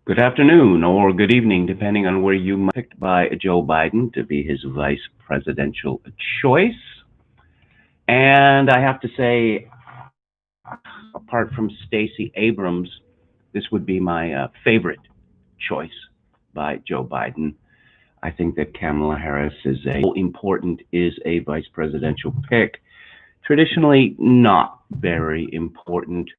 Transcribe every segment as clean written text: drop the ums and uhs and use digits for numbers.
Good afternoon or good evening, depending on where you might be picked by Joe Biden to be his vice presidential choice. And I have to say, apart from Stacey Abrams, this would be my favorite choice by Joe Biden. I think that Kamala Harris is a vice presidential pick. Traditionally, not very important.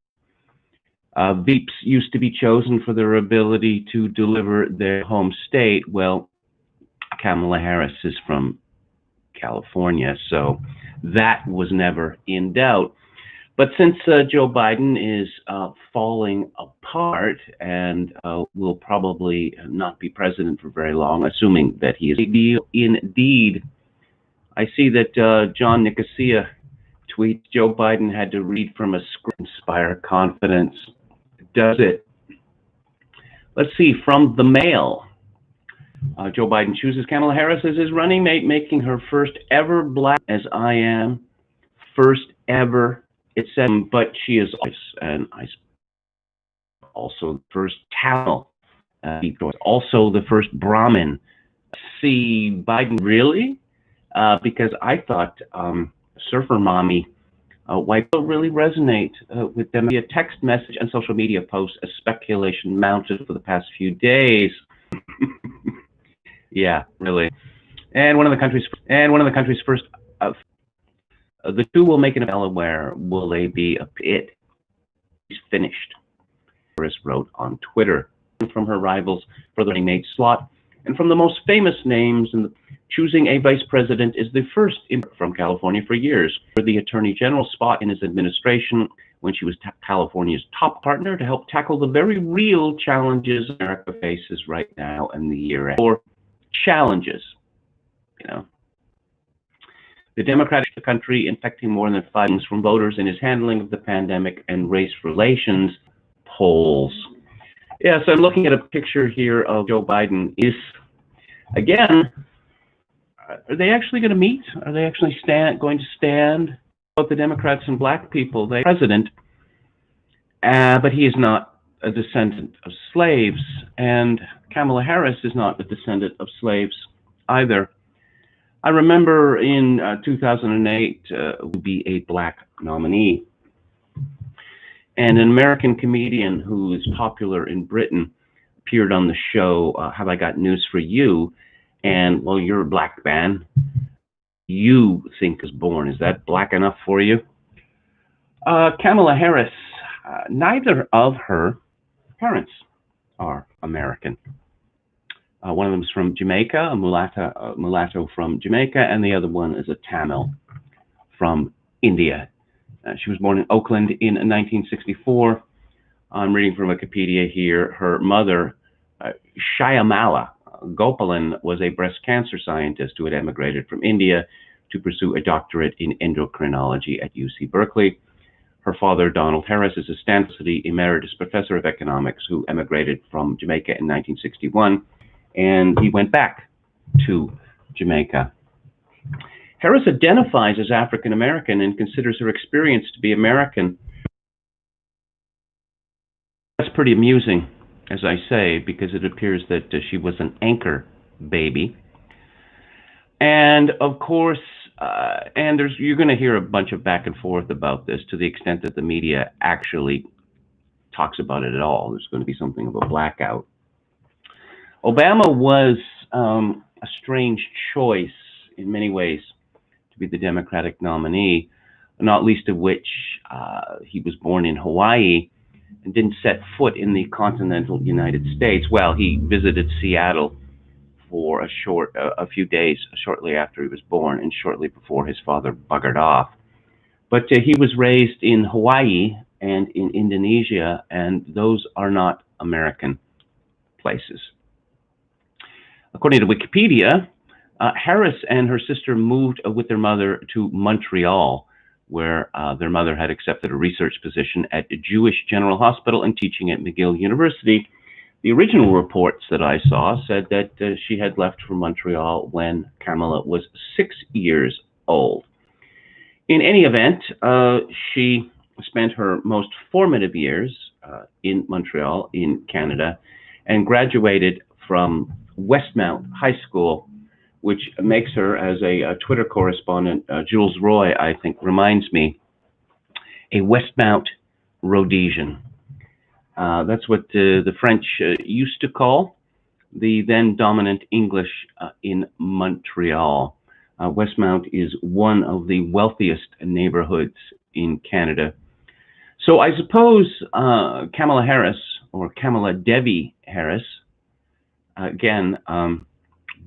Veeps used to be chosen for their ability to deliver their home state. Well, Kamala Harris is from California, so that was never in doubt. But since Joe Biden is falling apart and will probably not be president for very long, assuming that he is a deal indeed, I see that John Nicosia tweets Joe Biden had to read from a script to inspire confidence. Does it? Let's see, from the Mail. Joe Biden chooses Kamala Harris as his running mate, making her first ever black, as I am, first ever, it said, but she is also the first Tamil, also the first Brahmin. See, Biden, really? Because I thought Surfer Mommy why don't really resonate with them via text message and social media posts as speculation mounted for the past few days. Yeah, really. And one of the country's first. The two will make an Delaware. Will they be a pit? He's finished. Harris wrote on Twitter from her rivals for the running mate slot, and from the most famous names in the choosing a vice president is the first from California for years. For the attorney general spot in his administration when she was California's top partner to help tackle the very real challenges America faces right now and the year ahead. Or challenges, you know. The Democratic country infecting more than 5 million from voters in his handling of the pandemic and race relations polls. Yeah, so I'm looking at a picture here of Joe Biden. Again, are they actually going to meet? Are they actually going to stand both the Democrats and black people? They president, but he is not a descendant of slaves, and Kamala Harris is not a descendant of slaves either. I remember in 2008 would be a black nominee, and an American comedian who is popular in Britain appeared on the show, Have I Got News for You? And, well, you're a black man. You think is born. Is that black enough for you? Kamala Harris, neither of her parents are American. One of them is from Jamaica, a mulatto from Jamaica, and the other one is a Tamil from India. She was born in Oakland in 1964. I'm reading from Wikipedia here. Her mother, Shyamala Gopalan, was a breast cancer scientist who had emigrated from India to pursue a doctorate in endocrinology at UC Berkeley. Her father, Donald Harris, is a Stanford emeritus professor of economics who emigrated from Jamaica in 1961, and he went back to Jamaica. Harris identifies as African American and considers her experience to be American. That's pretty amusing, as I say, because it appears that she was an anchor baby. And of course, you're going to hear a bunch of back and forth about this to the extent that the media actually talks about it at all. There's going to be something of a blackout. Obama was a strange choice in many ways to be the Democratic nominee, not least of which he was born in Hawaii and didn't set foot in the continental United States. Well, he visited Seattle for a few days shortly after he was born and shortly before his father buggered off. But he was raised in Hawaii and in Indonesia, and those are not American places. According to Wikipedia, Harris and her sister moved with their mother to Montreal, where their mother had accepted a research position at Jewish General Hospital and teaching at McGill University. The original reports that I saw said that she had left for Montreal when Kamala was 6 years old. In any event, she spent her most formative years in Montreal, in Canada, and graduated from Westmount High School, which makes her, as a Twitter correspondent, Jules Roy, I think, reminds me, a Westmount Rhodesian. That's what the French used to call the then dominant English in Montreal. Westmount is one of the wealthiest neighborhoods in Canada. So I suppose Kamala Harris, or Kamala Devi Harris, again,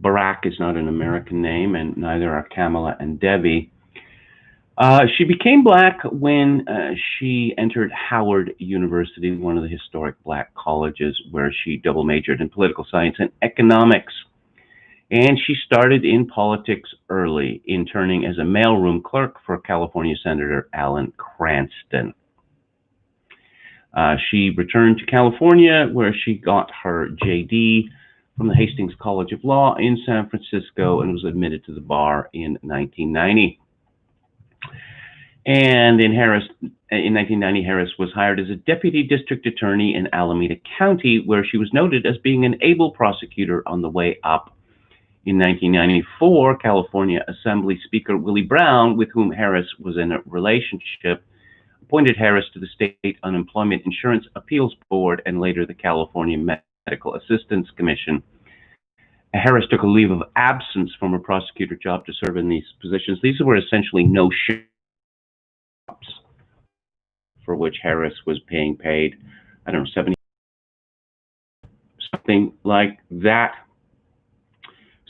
Barack is not an American name, and neither are Kamala and Devi. She became black when she entered Howard University, one of the historic black colleges, where she double majored in political science and economics. And she started in politics early, interning as a mailroom clerk for California Senator Alan Cranston. She returned to California, where she got her JD from the Hastings College of Law in San Francisco and was admitted to the bar in 1990. And in 1990, Harris was hired as a deputy district attorney in Alameda County, where she was noted as being an able prosecutor on the way up. In 1994, California Assembly Speaker Willie Brown, with whom Harris was in a relationship, appointed Harris to the State Unemployment Insurance Appeals Board and later the California Medical Assistance Commission. Harris took a leave of absence from her prosecutor job to serve in these positions. These were essentially no-show jobs for which Harris was being paid, I don't know, 70, something like that.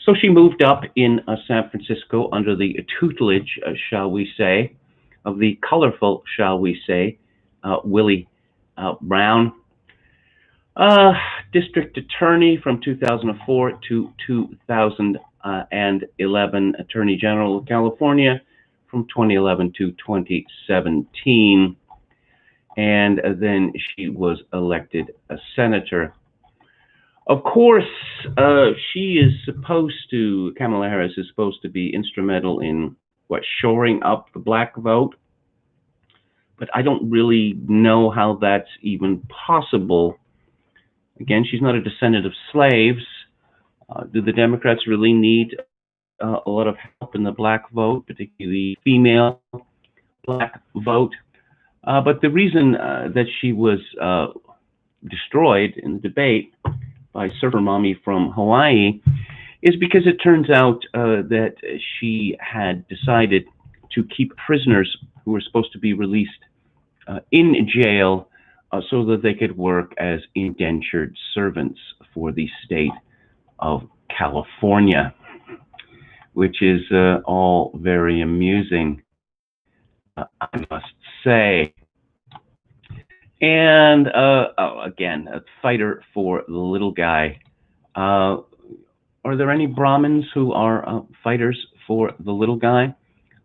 So she moved up in San Francisco under the tutelage, shall we say, of the colorful, shall we say, Willie Brown. District Attorney from 2004 to 2011, Attorney General of California from 2011 to 2017, and then she was elected a senator. Of course, Kamala Harris is supposed to be instrumental in, shoring up the black vote, but I don't really know how that's even possible. Again, she's not a descendant of slaves. Do the Democrats really need a lot of help in the black vote, particularly the female black vote? But the reason that she was destroyed in the debate by Surfer Mommy from Hawaii is because it turns out that she had decided to keep prisoners who were supposed to be released in jail so that they could work as indentured servants for the state of California, which is all very amusing, I must say. And again, a fighter for the little guy. Are there any Brahmins who are fighters for the little guy?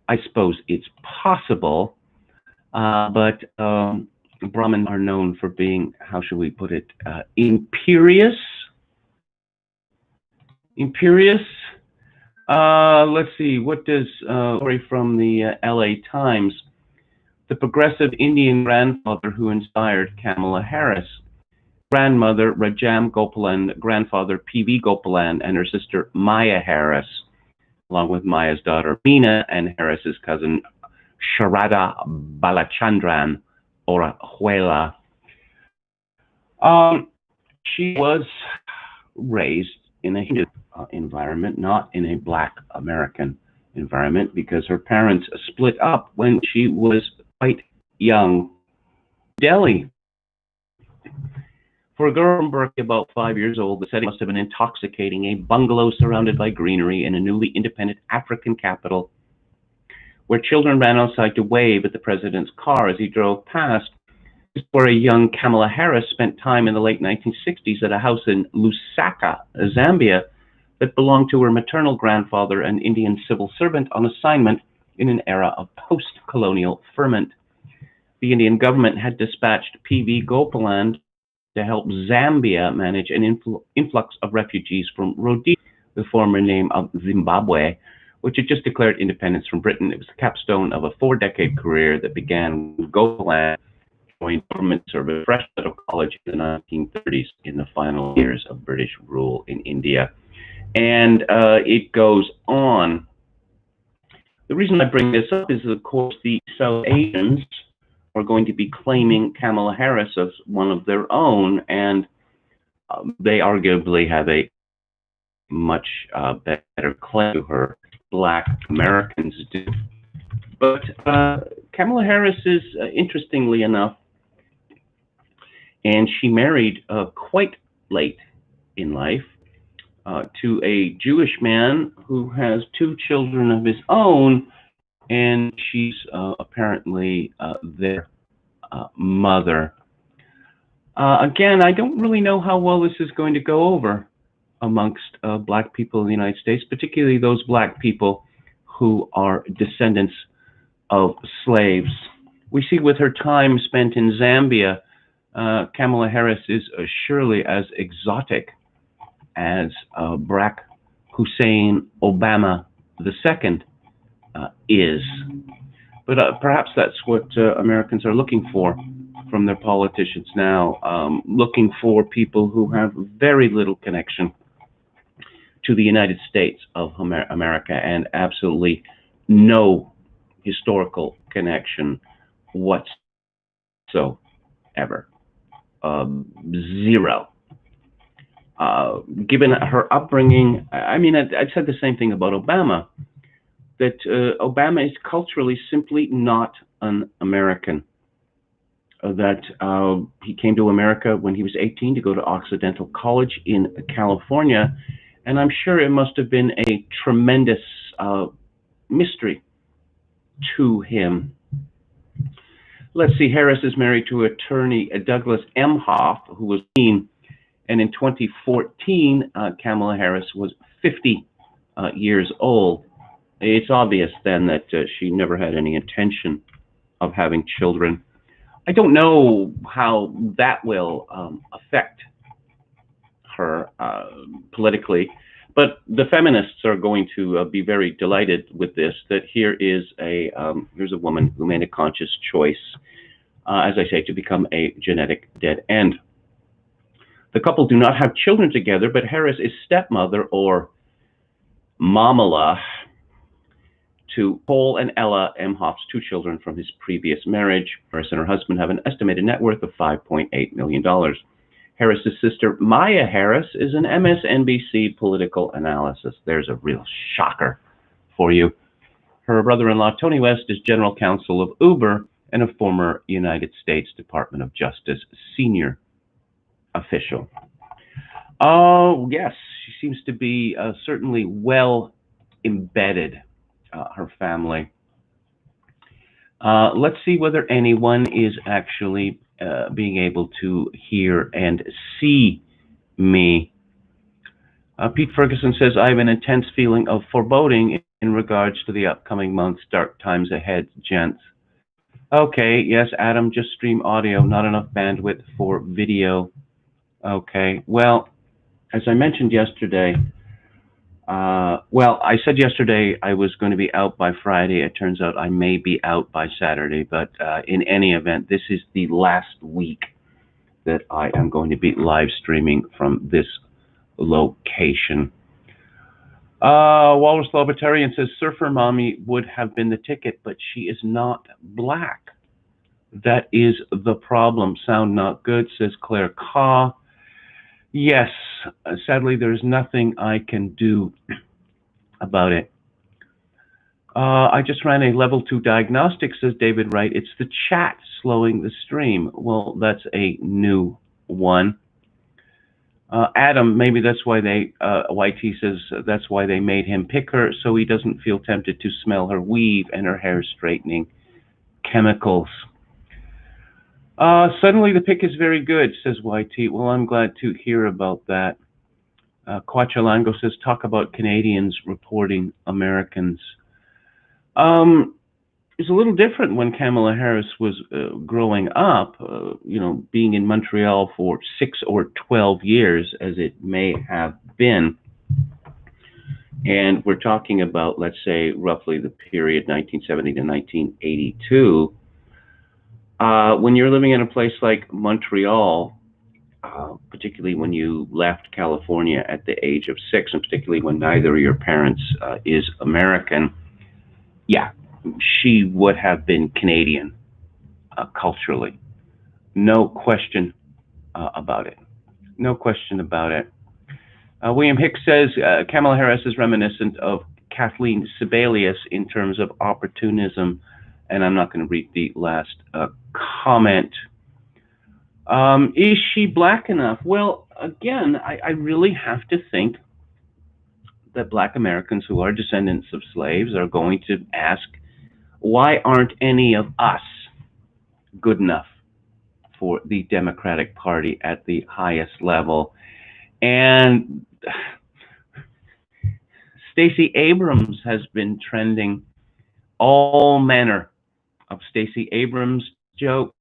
I suppose it's possible, but Brahmin are known for being, how should we put it, imperious. Let's see, what does story from the LA Times? The progressive Indian grandfather who inspired Kamala Harris. Grandmother Rajam Gopalan, grandfather P.V. Gopalan, and her sister Maya Harris, along with Maya's daughter Meena and Harris's cousin Sharada Balachandran, or Huela. She was raised in a Hindu environment, not in a Black American environment, because her parents split up when she was quite young. Delhi. For a girl from Berkeley about 5 years old, the setting must have been intoxicating. A bungalow surrounded by greenery in a newly independent African capital, where children ran outside to wave at the president's car as he drove past, where a young Kamala Harris spent time in the late 1960s at a house in Lusaka, Zambia, that belonged to her maternal grandfather, an Indian civil servant on assignment in an era of post-colonial ferment. The Indian government had dispatched P.V. Gopalan to help Zambia manage an influx of refugees from Rhodesia, the former name of Zimbabwe, which had just declared independence from Britain. It was the capstone of a 4-decade career that began with Gopalan joined government service, fresh out of college in the 1930s, in the final years of British rule in India. And it goes on. The reason I bring this up is, of course, the South Asians are going to be claiming Kamala Harris as one of their own, and they arguably have a much better claim to her. Black Americans do. But Kamala Harris is, interestingly enough, and she married quite late in life to a Jewish man who has 2 children of his own, and she's apparently their mother. Again, I don't really know how well this is going to go over amongst black people in the United States, particularly those black people who are descendants of slaves. We see with her time spent in Zambia, Kamala Harris is surely as exotic as Barack Hussein Obama II is. But perhaps that's what Americans are looking for from their politicians now, looking for people who have very little connection to the United States of America and absolutely no historical connection whatsoever. Zero. Given her upbringing, I mean, I'd said the same thing about Obama, that Obama is culturally simply not an American. That he came to America when he was 18 to go to Occidental College in California, and I'm sure it must have been a tremendous mystery to him. Let's see, Harris is married to attorney Douglas Emhoff, who was 18, and in 2014, Kamala Harris was 50 years old. It's obvious then that she never had any intention of having children. I don't know how that will affect her politically, but the feminists are going to be very delighted with this, that here's a woman who made a conscious choice, as I say, to become a genetic dead end. The couple do not have children together, but Harris is stepmother, or mamala, to Paul and Ella Emhoff's 2 children from his previous marriage. Harris and her husband have an estimated net worth of $5.8 million. Harris's sister, Maya Harris, is an MSNBC political analyst. There's a real shocker for you. Her brother-in-law, Tony West, is general counsel of Uber and a former United States Department of Justice senior official. Oh, yes, she seems to be certainly well embedded, her family. Let's see whether anyone is actually being able to hear and see me. Pete Ferguson says, I have an intense feeling of foreboding in regards to the upcoming months, dark times ahead, gents. Okay, yes, Adam, just stream audio, not enough bandwidth for video. Okay, well, as I mentioned yesterday, I said yesterday I was going to be out by Friday. It turns out I may be out by Saturday, but in any event, this is the last week that I am going to be live streaming from this location. Walrus Libertarian says, Surfer Mommy would have been the ticket, but she is not black. That is the problem. Sound not good, says Claire Caw. Yes, sadly, there's nothing I can do about it. I just ran a level 2 diagnostic, says David Wright. It's the chat slowing the stream. Well, that's a new one. Adam, maybe that's why YT says that's why they made him pick her, so he doesn't feel tempted to smell her weave and her hair straightening chemicals. Suddenly the pick is very good, says YT. Well, I'm glad to hear about that. Quachalango says, talk about Canadians reporting Americans. It's a little different when Kamala Harris was growing up, being in Montreal for 6 or 12 years, as it may have been. And we're talking about, let's say, roughly the period 1970 to 1982. When you're living in a place like Montreal, particularly when you left California at the age of 6, and particularly when neither of your parents is American, yeah, she would have been Canadian culturally. No question about it. No question about it. William Hicks says Kamala Harris is reminiscent of Kathleen Sebelius in terms of opportunism, and I'm not going to read the last comment. Is she black enough? Well, again, I really have to think that black Americans who are descendants of slaves are going to ask, why aren't any of us good enough for the Democratic Party at the highest level? And Stacey Abrams has been trending all manner of Stacey Abrams jokes.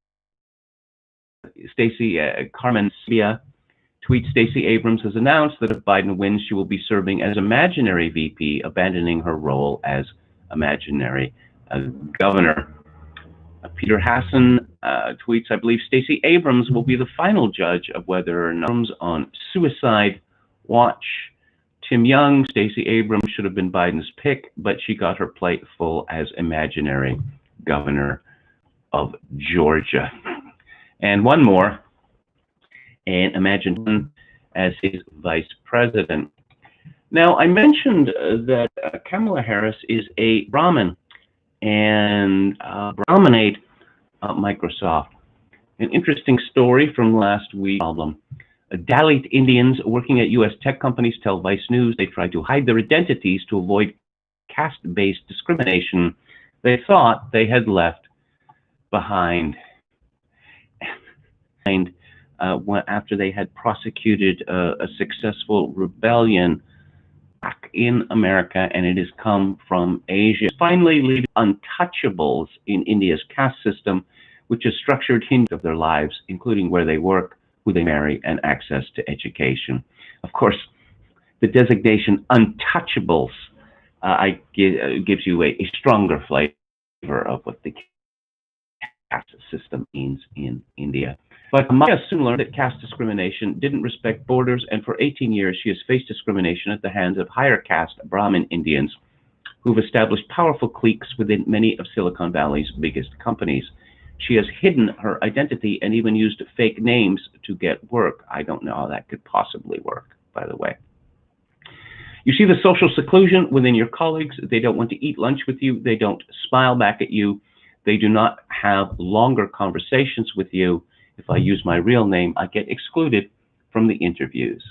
Stacey Carmen Sabia tweets, Stacey Abrams has announced that if Biden wins, she will be serving as imaginary VP, abandoning her role as imaginary governor. Peter Hassan tweets, I believe Stacey Abrams will be the final judge of whether or not on suicide watch. Tim Young, Stacey Abrams should have been Biden's pick, but she got her plate full as imaginary governor of Georgia. And one more, and imagine as his vice president. Now, I mentioned that Kamala Harris is a Brahmin and Brahminate Microsoft. An interesting story from last week. Dalit Indians working at U.S. tech companies tell Vice News they tried to hide their identities to avoid caste-based discrimination they thought they had left behind. After they had prosecuted a successful rebellion back in America, and it has come from Asia. Finally, leaving untouchables in India's caste system, which is structured hinge of their lives, including where they work, who they marry, and access to education. Of course, the designation untouchables gives you a stronger flavor of what the caste system means in India. But Maya soon learned that caste discrimination didn't respect borders, and for 18 years she has faced discrimination at the hands of higher caste Brahmin Indians who've established powerful cliques within many of Silicon Valley's biggest companies. She has hidden her identity and even used fake names to get work. I don't know how that could possibly work, by the way. You see the social seclusion within your colleagues. They don't want to eat lunch with you. They don't smile back at you. They do not have longer conversations with you. If I use my real name, I get excluded from the interviews.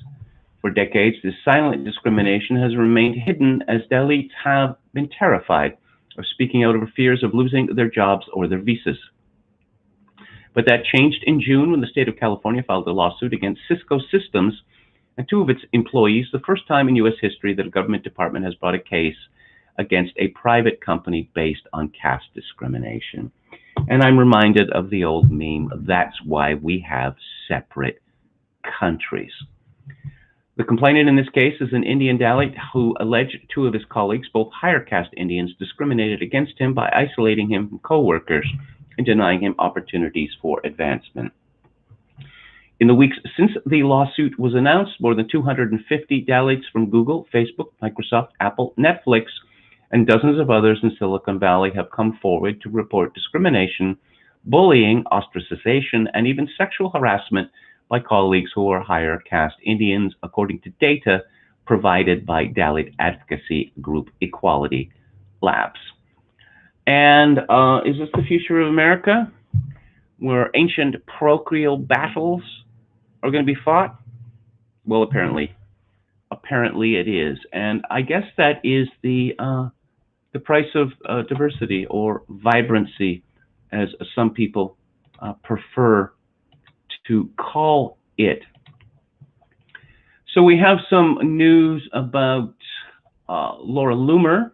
For decades, this silent discrimination has remained hidden as Dalits have been terrified of speaking out over fears of losing their jobs or their visas. But that changed in June when the state of California filed a lawsuit against Cisco Systems and two of its employees, the first time in U.S. history that a government department has brought a case against a private company based on caste discrimination. And I'm reminded of the old meme, that's why we have separate countries. The complainant in this case is an Indian Dalit who alleged two of his colleagues, both higher caste Indians, discriminated against him by isolating him from co-workers and denying him opportunities for advancement. In the weeks since the lawsuit was announced, more than 250 Dalits from Google, Facebook, Microsoft, Apple, Netflix, and dozens of others in Silicon Valley have come forward to report discrimination, bullying, ostracization, and even sexual harassment by colleagues who are higher caste Indians, according to data provided by Dalit advocacy group Equality Labs. And is this the future of America, where ancient parochial battles are going to be fought? Well, apparently it is. And I guess that is the price of diversity, or vibrancy, as some people prefer to call it. So we have some news about Laura Loomer.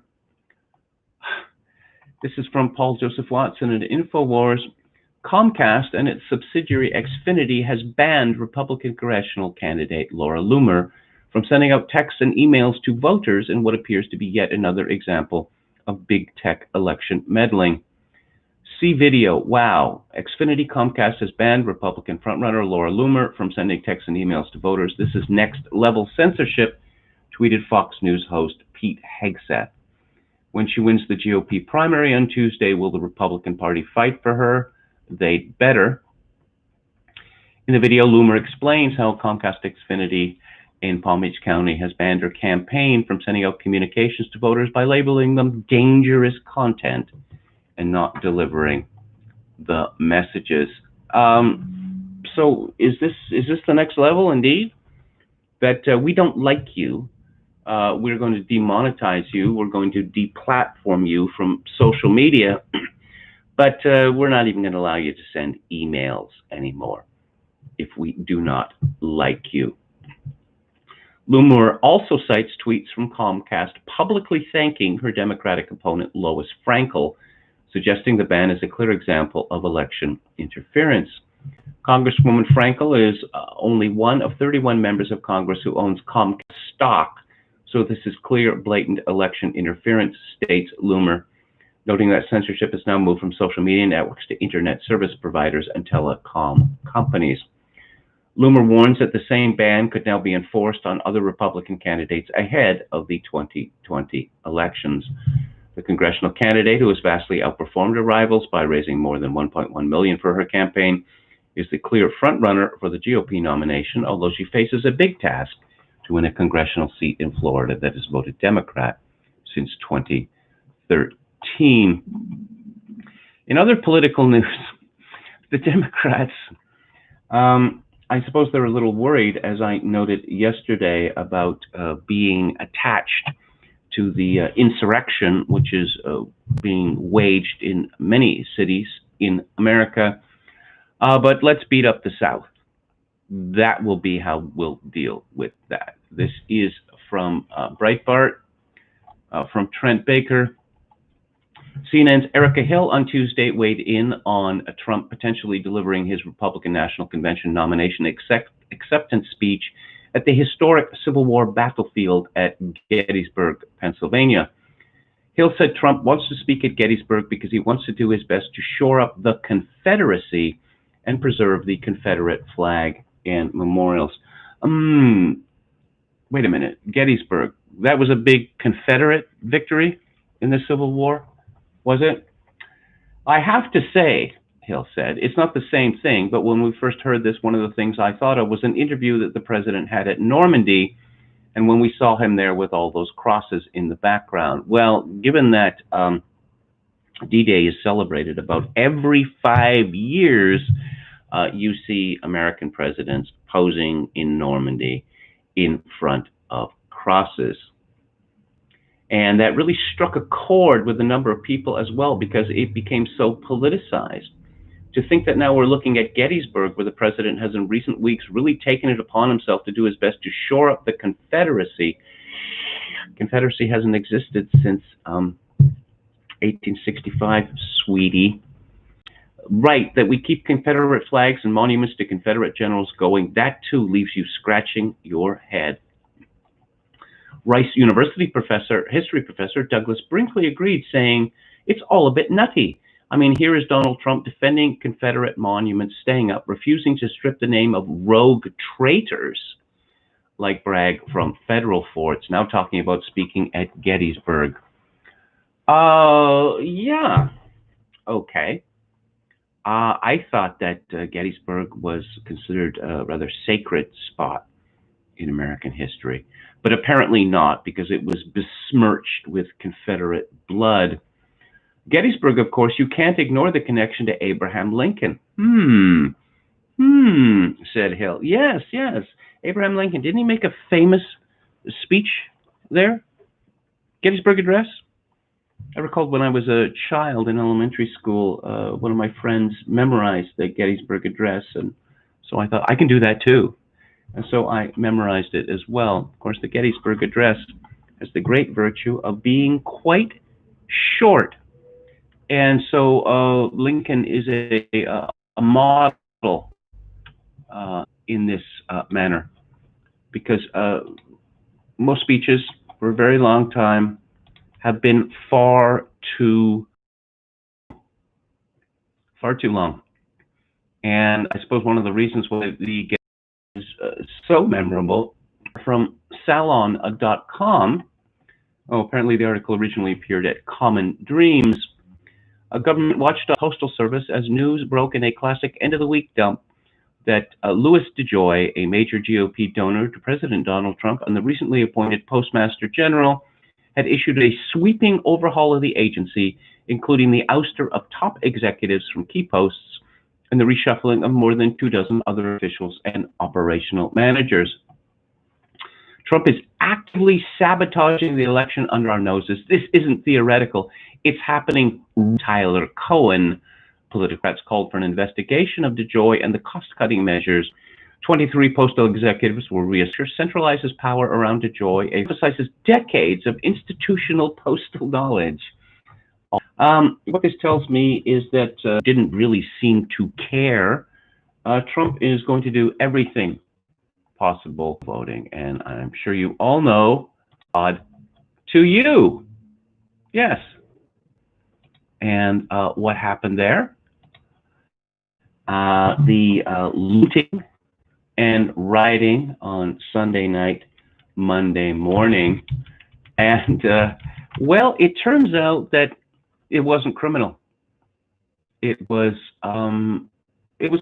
This is from Paul Joseph Watson at InfoWars. Comcast and its subsidiary Xfinity has banned Republican congressional candidate Laura Loomer from sending out texts and emails to voters in what appears to be yet another example of big tech election meddling. See video. Wow. Xfinity Comcast has banned Republican frontrunner Laura Loomer from sending texts and emails to voters. This is next level censorship, tweeted Fox News host Pete Hegseth. When she wins the GOP primary on Tuesday, will the Republican Party fight for her? They'd better. In the video, Loomer explains how Comcast Xfinity in Palm Beach County has banned her campaign from sending out communications to voters by labeling them dangerous content and not delivering the messages. So is this the next level indeed? That we don't like you, we're going to demonetize you, we're going to deplatform you from social media, but we're not even going to allow you to send emails anymore if we do not like you. Loomer also cites tweets from Comcast publicly thanking her Democratic opponent Lois Frankel, suggesting the ban is a clear example of election interference. Congresswoman Frankel is only one of 31 members of Congress who owns Comcast stock, so this is clear, blatant election interference, states Loomer, noting that censorship has now moved from social media networks to internet service providers and telecom companies. Loomer warns that the same ban could now be enforced on other Republican candidates ahead of the 2020 elections. The congressional candidate, who has vastly outperformed her rivals by raising more than $1.1 million for her campaign, is the clear frontrunner for the GOP nomination, although she faces a big task to win a congressional seat in Florida that has voted Democrat since 2013. In other political news, the Democrats, I suppose they're a little worried, as I noted yesterday, about being attached to the insurrection, which is being waged in many cities in America. But let's beat up the South. That will be how we'll deal with that. This is from Breitbart, from Trent Baker. CNN's Erica Hill on Tuesday weighed in on Trump potentially delivering his Republican National Convention nomination acceptance speech at the historic Civil War battlefield at Gettysburg, Pennsylvania. Hill said Trump wants to speak at Gettysburg because he wants to do his best to shore up the Confederacy and preserve the Confederate flag and memorials. Wait a minute, Gettysburg, that was a big Confederate victory in the Civil War? Was it? I have to say, Hill said, it's not the same thing, but when we first heard this, one of the things I thought of was an interview that the president had at Normandy, and when we saw him there with all those crosses in the background. Well, given that D-Day is celebrated about every 5 years, you see American presidents posing in Normandy in front of crosses. And that really struck a chord with a number of people as well, because it became so politicized. To think that now we're looking at Gettysburg, where the president has in recent weeks really taken it upon himself to do his best to shore up the Confederacy. Confederacy hasn't existed since 1865, sweetie. Right, that we keep Confederate flags and monuments to Confederate generals going, that too leaves you scratching your head. Rice University history professor Douglas Brinkley agreed, saying, it's all a bit nutty. I mean, here is Donald Trump defending Confederate monuments, staying up, refusing to strip the name of rogue traitors like Bragg from federal forts, now talking about speaking at Gettysburg. Yeah, okay. I thought that Gettysburg was considered a rather sacred spot in American history, but apparently not, because it was besmirched with Confederate blood. Gettysburg, of course, you can't ignore the connection to Abraham Lincoln. Said Hill. Yes. Abraham Lincoln, didn't he make a famous speech there? Gettysburg Address? I recall when I was a child in elementary school, one of my friends memorized the Gettysburg Address, and so I thought, I can do that too. And so I memorized it as well. Of course, the Gettysburg Address has the great virtue of being quite short. And so Lincoln is a model in this manner, because most speeches for a very long time have been far too far too long. And I suppose one of the reasons why the game is so memorable from Salon.com. Oh, apparently the article originally appeared at Common Dreams. A government watchdog Postal Service as news broke in a classic end-of-the-week dump that Louis DeJoy, a major GOP donor to President Donald Trump and the recently appointed Postmaster General, had issued a sweeping overhaul of the agency, including the ouster of top executives from key posts and the reshuffling of more than 24 other officials and operational managers. Trump is actively sabotaging the election under our noses. This isn't theoretical. It's happening. Tyler Cohen, Politicrats called for an investigation of DeJoy and the cost-cutting measures. 23 Postal executives were reassured, centralizes power around DeJoy, emphasizes decades of institutional postal knowledge. What this tells me is that didn't really seem to care. Trump is going to do everything possible voting, and I'm sure you all know, odd to you. Yes. And what happened there? The looting and rioting on Sunday night, Monday morning, and well, it turns out that it wasn't criminal. It was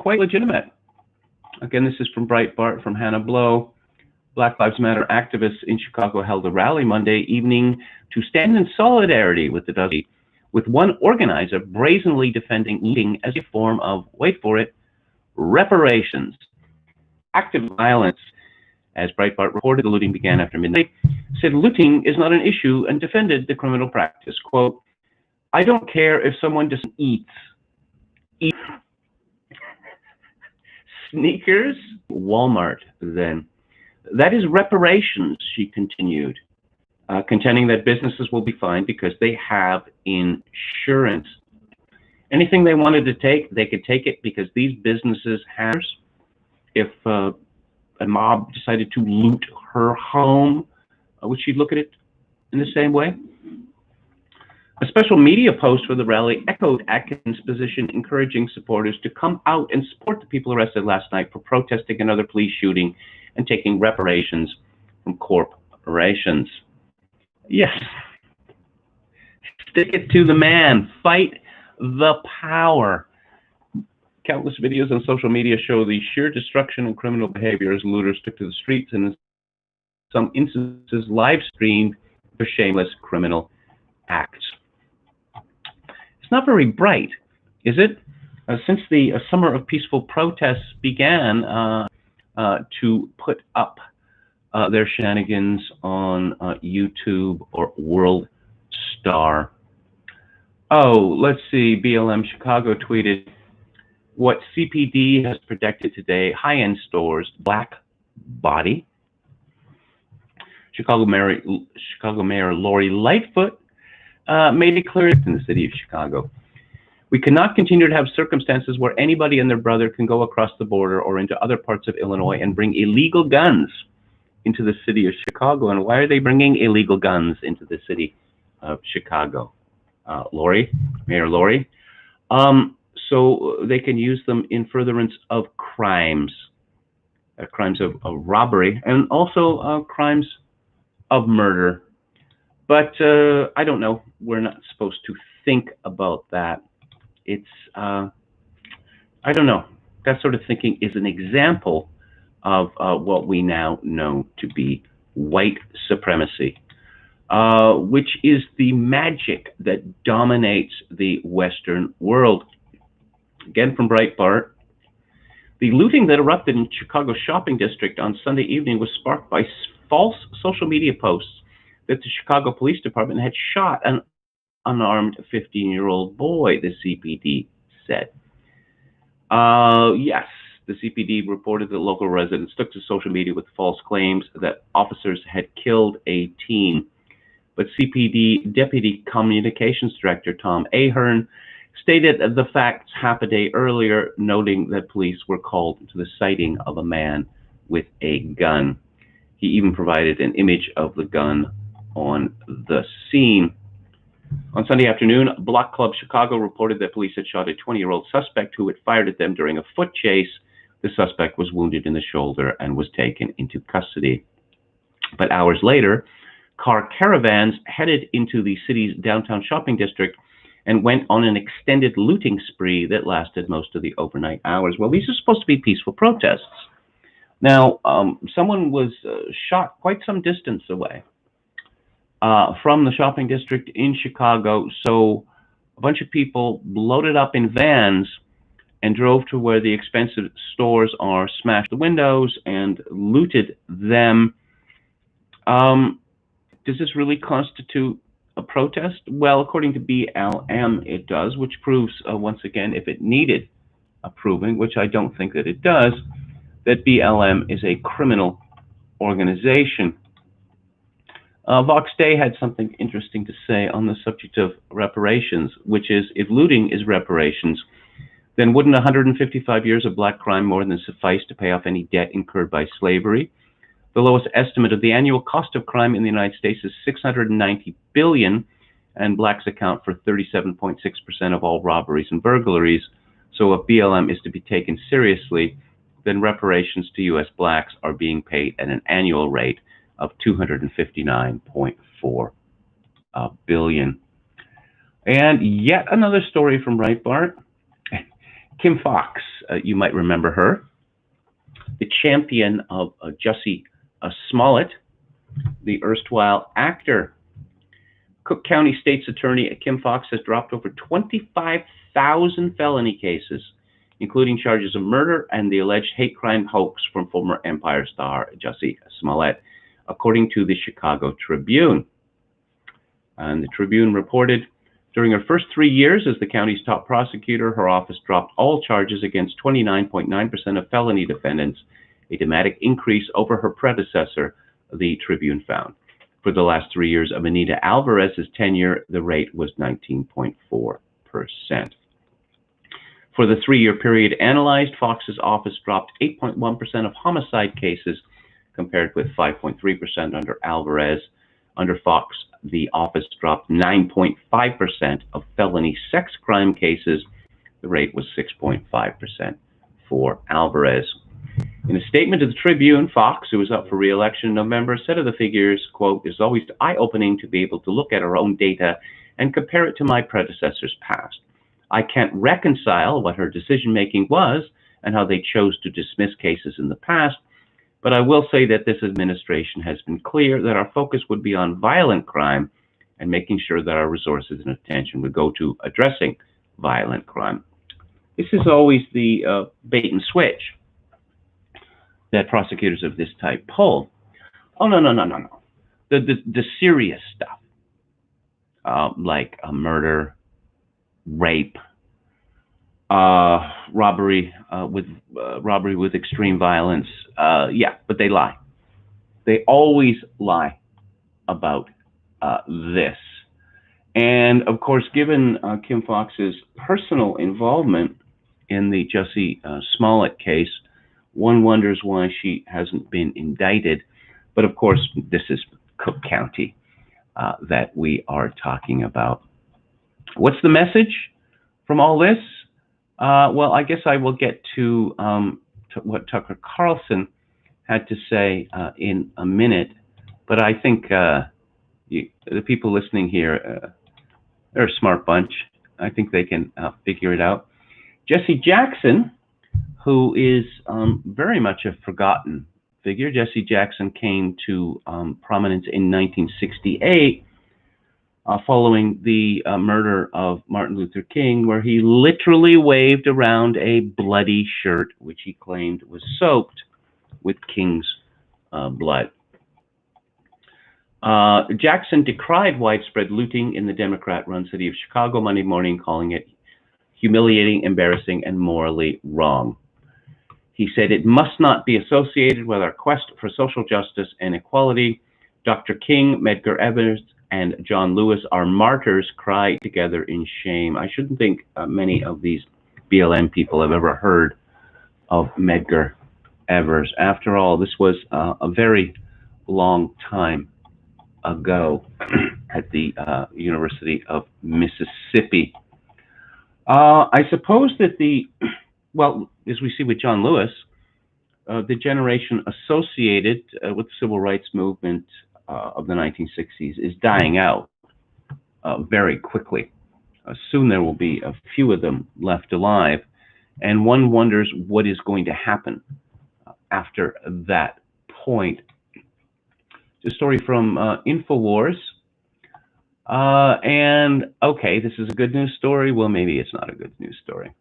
quite legitimate. Again, this is from Breitbart, from Hannah Blow. Black Lives Matter activists in Chicago held a rally Monday evening to stand in solidarity with the dozen, with one organizer brazenly defending looting as a form of, wait for it, reparations. Active violence, as Breitbart reported, the looting began after midnight, said looting is not an issue and defended the criminal practice. Quote, I don't care if someone just eats sneakers, Walmart then. That is reparations, she continued, contending that businesses will be fined because they have insurance. Anything they wanted to take, they could take it because these businesses have. If a mob decided to loot her home, would she look at it in the same way? A special media post for the rally echoed Atkins' position, encouraging supporters to come out and support the people arrested last night for protesting another police shooting and taking reparations from corporations. Yes. Stick it to the man. Fight the power. Countless videos on social media show the sheer destruction and criminal behavior as looters took to the streets and in some instances live streamed their shameless criminal acts. It's not very bright, is it? Since the summer of peaceful protests began to put up their shenanigans on YouTube or World Star. Oh, let's see. BLM Chicago tweeted, what CPD has protected today, high-end stores, black body. Chicago Mayor Lori Lightfoot made it clear in the city of Chicago. We cannot continue to have circumstances where anybody and their brother can go across the border or into other parts of Illinois and bring illegal guns into the city of Chicago. And why are they bringing illegal guns into the city of Chicago? Mayor Lori? So they can use them in furtherance of crimes, crimes of robbery, and also crimes of murder. But I don't know. We're not supposed to think about that. It's, I don't know. That sort of thinking is an example of what we now know to be white supremacy, which is the magic that dominates the Western world. Again, from Breitbart, the looting that erupted in Chicago's shopping district on Sunday evening was sparked by false social media posts that the Chicago Police Department had shot an unarmed 15-year-old boy, the CPD said. Yes, the CPD reported that local residents took to social media with false claims that officers had killed a teen. But CPD Deputy Communications Director Tom Ahern stated the facts half a day earlier, noting that police were called to the sighting of a man with a gun. He even provided an image of the gun on the scene. On Sunday afternoon, Block Club Chicago reported that police had shot a 20-year-old suspect who had fired at them during a foot chase. The suspect was wounded in the shoulder and was taken into custody. But hours later, car caravans headed into the city's downtown shopping district and went on an extended looting spree that lasted most of the overnight hours. Well, these are supposed to be peaceful protests. Now, someone was shot quite some distance away from the shopping district in Chicago, so a bunch of people loaded up in vans and drove to where the expensive stores are, smashed the windows, and looted them. Does this really constitute a protest? Well, according to BLM, it does, which proves, once again, if it needed approving, which I don't think that it does, that BLM is a criminal organization. Vox Day had something interesting to say on the subject of reparations, which is, if looting is reparations, then wouldn't 155 years of black crime more than suffice to pay off any debt incurred by slavery? The lowest estimate of the annual cost of crime in the United States is $690 billion, and blacks account for 37.6% of all robberies and burglaries. So if BLM is to be taken seriously, then reparations to U.S. blacks are being paid at an annual rate of $259.4 billion. And yet another story from Breitbart. Kim Foxx, you might remember her, the champion of Jussie Smollett, the erstwhile actor. Cook County State's Attorney Kim Foxx has dropped over 25,000 felony cases, including charges of murder and the alleged hate crime hoax from former Empire star Jussie Smollett, according to the Chicago Tribune. And the Tribune reported, during her first 3 years as the county's top prosecutor, her office dropped all charges against 29.9% of felony defendants, a dramatic increase over her predecessor, the Tribune found. For the last 3 years of Anita Alvarez's tenure, the rate was 19.4%. For the 3-year period analyzed, Fox's office dropped 8.1% of homicide cases, compared with 5.3% under Alvarez. Under Fox, the office dropped 9.5% of felony sex crime cases. The rate was 6.5% for Alvarez. In a statement to the Tribune, Fox, who was up for re-election in November, said of the figures, quote, "It's always eye-opening to be able to look at our own data and compare it to my predecessor's past. I can't reconcile what her decision-making was and how they chose to dismiss cases in the past, but I will say that this administration has been clear that our focus would be on violent crime and making sure that our resources and attention would go to addressing violent crime." This is always the bait and switch that prosecutors of this type pull. Oh, no. The serious stuff, like murder, rape, robbery with extreme violence. Yeah, but they lie. They always lie about this. And of course, given Kim Foxx's personal involvement in the Jussie Smollett case, one wonders why she hasn't been indicted. But of course, this is Cook County that we are talking about. What's the message from all this? Well, I guess I will get to what Tucker Carlson had to say in a minute, but I think the people listening here, they're a smart bunch. I think they can figure it out. Jesse Jackson, who is very much a forgotten figure. Jesse Jackson came to prominence in 1968 following the murder of Martin Luther King, where he literally waved around a bloody shirt, which he claimed was soaked with King's blood. Jackson decried widespread looting in the Democrat-run city of Chicago Monday morning, calling it humiliating, embarrassing, and morally wrong. He said it must not be associated with our quest for social justice and equality. Dr. King, Medgar Evers, and John Lewis, our martyrs, cry together in shame. I shouldn't think many of these BLM people have ever heard of Medgar Evers. After all, this was a very long time ago. at the University of Mississippi. I suppose that well, as we see with John Lewis, the generation associated with the civil rights movement of the 1960s is dying out very quickly. Soon there will be a few of them left alive, and one wonders what is going to happen after that point. A story from InfoWars. And okay, this is a good news story. Well, maybe it's not a good news story.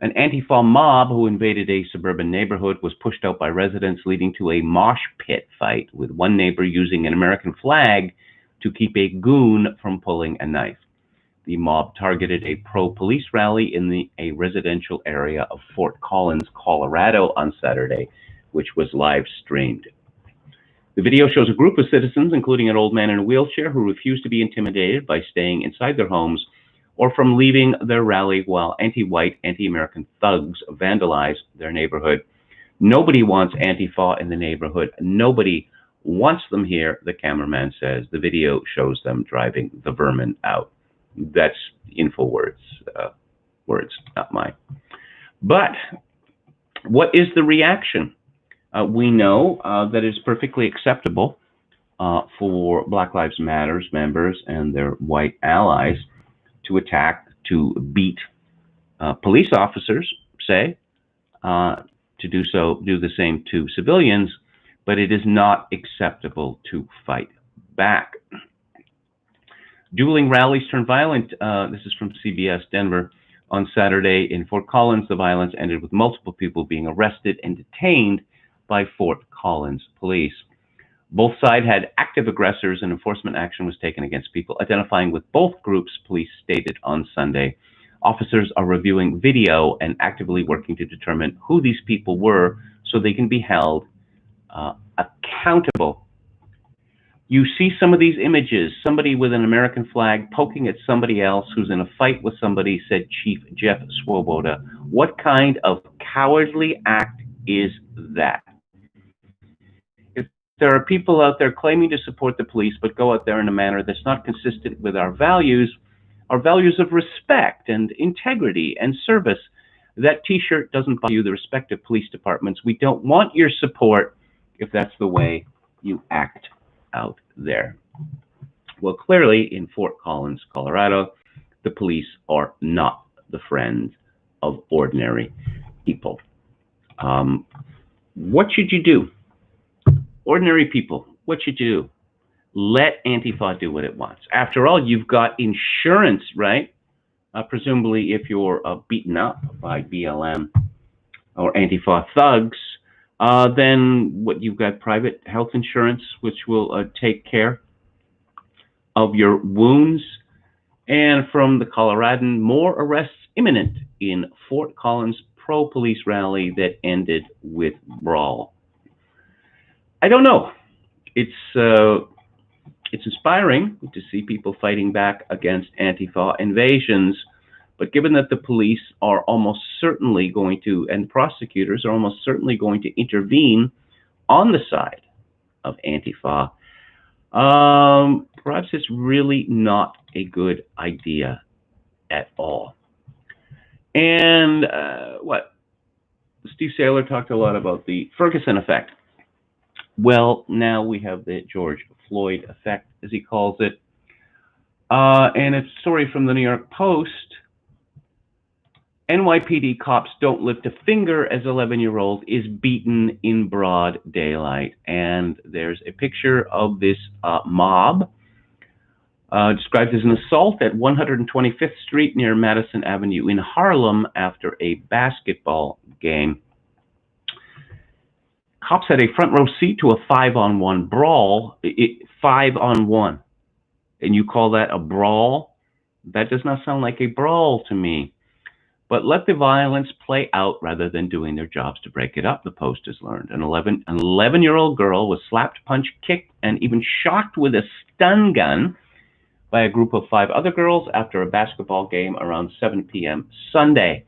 An Antifa mob who invaded a suburban neighborhood was pushed out by residents, leading to a mosh pit fight, with one neighbor using an American flag to keep a goon from pulling a knife. The mob targeted a pro-police rally in a residential area of Fort Collins, Colorado on Saturday, which was live streamed. The video shows a group of citizens, including an old man in a wheelchair, who refused to be intimidated by staying inside their homes or from leaving their rally, while anti-white, anti-American thugs vandalize their neighborhood. Nobody wants Antifa in the neighborhood. Nobody wants them here, the cameraman says. The video shows them driving the vermin out. That's InfoWars words, not mine. But what is the reaction? We know that it's perfectly acceptable for Black Lives Matter members and their white allies to attack, to beat police officers, say, to do the same to civilians, but it is not acceptable to fight back. Dueling rallies turned violent. This is from CBS Denver. On Saturday in Fort Collins, the violence ended with multiple people being arrested and detained by Fort Collins police. Both sides had active aggressors, and enforcement action was taken against people identifying with both groups, police stated on Sunday. Officers are reviewing video and actively working to determine who these people were so they can be held accountable. You see some of these images, somebody with an American flag poking at somebody else who's in a fight with somebody, said Chief Jeff Swoboda. What kind of cowardly act is that? If there are people out there claiming to support the police but go out there in a manner that's not consistent with our values of respect and integrity and service, that t-shirt doesn't buy you the respect of police departments. We don't want your support if that's the way you act out there. Well, clearly in Fort Collins, Colorado, the police are not the friends of ordinary people. What should you do? Ordinary people, what should you do? Let Antifa do what it wants. After all, you've got insurance, right? Presumably, if you're beaten up by BLM or Antifa thugs, then what, you've got private health insurance, which will take care of your wounds. And from the Coloradan, more arrests imminent in Fort Collins pro-police rally that ended with brawl. I don't know. It's inspiring to see people fighting back against Antifa invasions, but given that the police are almost certainly going to, and prosecutors are almost certainly going to intervene on the side of Antifa, perhaps it's really not a good idea at all. And Steve Saylor talked a lot about the Ferguson effect. Well, now we have the George Floyd effect, as he calls it. And it's a story from the New York Post. NYPD cops don't lift a finger as 11-year-old is beaten in broad daylight. And there's a picture of this mob described as an assault at 125th Street near Madison Avenue in Harlem after a basketball game. Cops had a front row seat to a 5-on-1 brawl. 5-on-1. And you call that a brawl? That does not sound like a brawl to me. But let the violence play out rather than doing their jobs to break it up, the Post has learned. An 11-year-old girl was slapped, punched, kicked, and even shocked with a stun gun by a group of 5 other girls after a basketball game around 7 p.m. Sunday.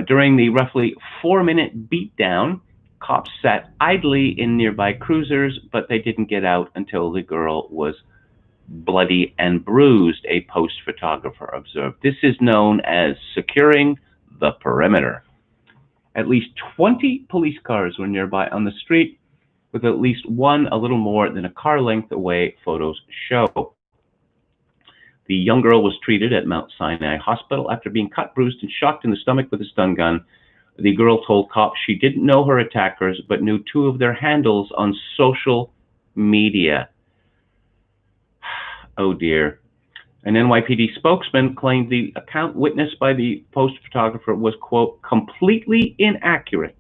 During the roughly 4-minute beatdown, cops sat idly in nearby cruisers, but they didn't get out until the girl was bloody and bruised, a Post photographer observed. This is known as securing the perimeter. At least 20 police cars were nearby on the street, with at least one a little more than a car length away, photos show. The young girl was treated at Mount Sinai Hospital after being cut, bruised, and shocked in the stomach with a stun gun. The girl told cops she didn't know her attackers, but knew two of their handles on social media. Oh dear. An NYPD spokesman claimed the account witnessed by the Post photographer was, quote, completely inaccurate.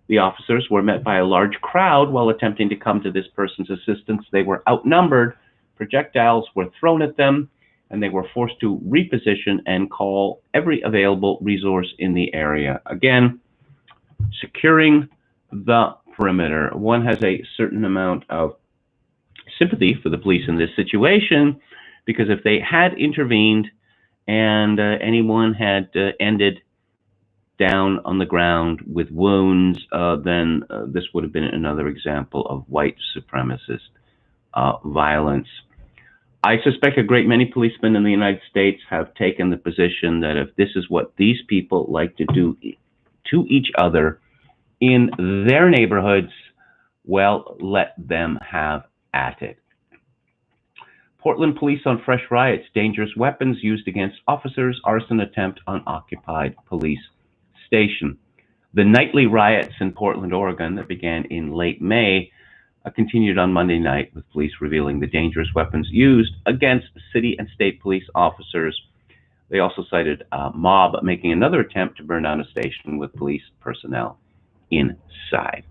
The officers were met by a large crowd while attempting to come to this person's assistance. They were outnumbered, projectiles were thrown at them, and they were forced to reposition and call every available resource in the area. Again, securing the perimeter. One has a certain amount of sympathy for the police in this situation, because if they had intervened and anyone had ended down on the ground with wounds, then this would have been another example of white supremacist violence. I suspect a great many policemen in the United States have taken the position that if this is what these people like to do to each other in their neighborhoods, well, let them have at it. Portland police on fresh riots, dangerous weapons used against officers, arson attempt on occupied police station. The nightly riots in Portland, Oregon, that began in late May, continued on Monday night, with police revealing the dangerous weapons used against city and state police officers. They also cited a mob making another attempt to burn down a station with police personnel inside.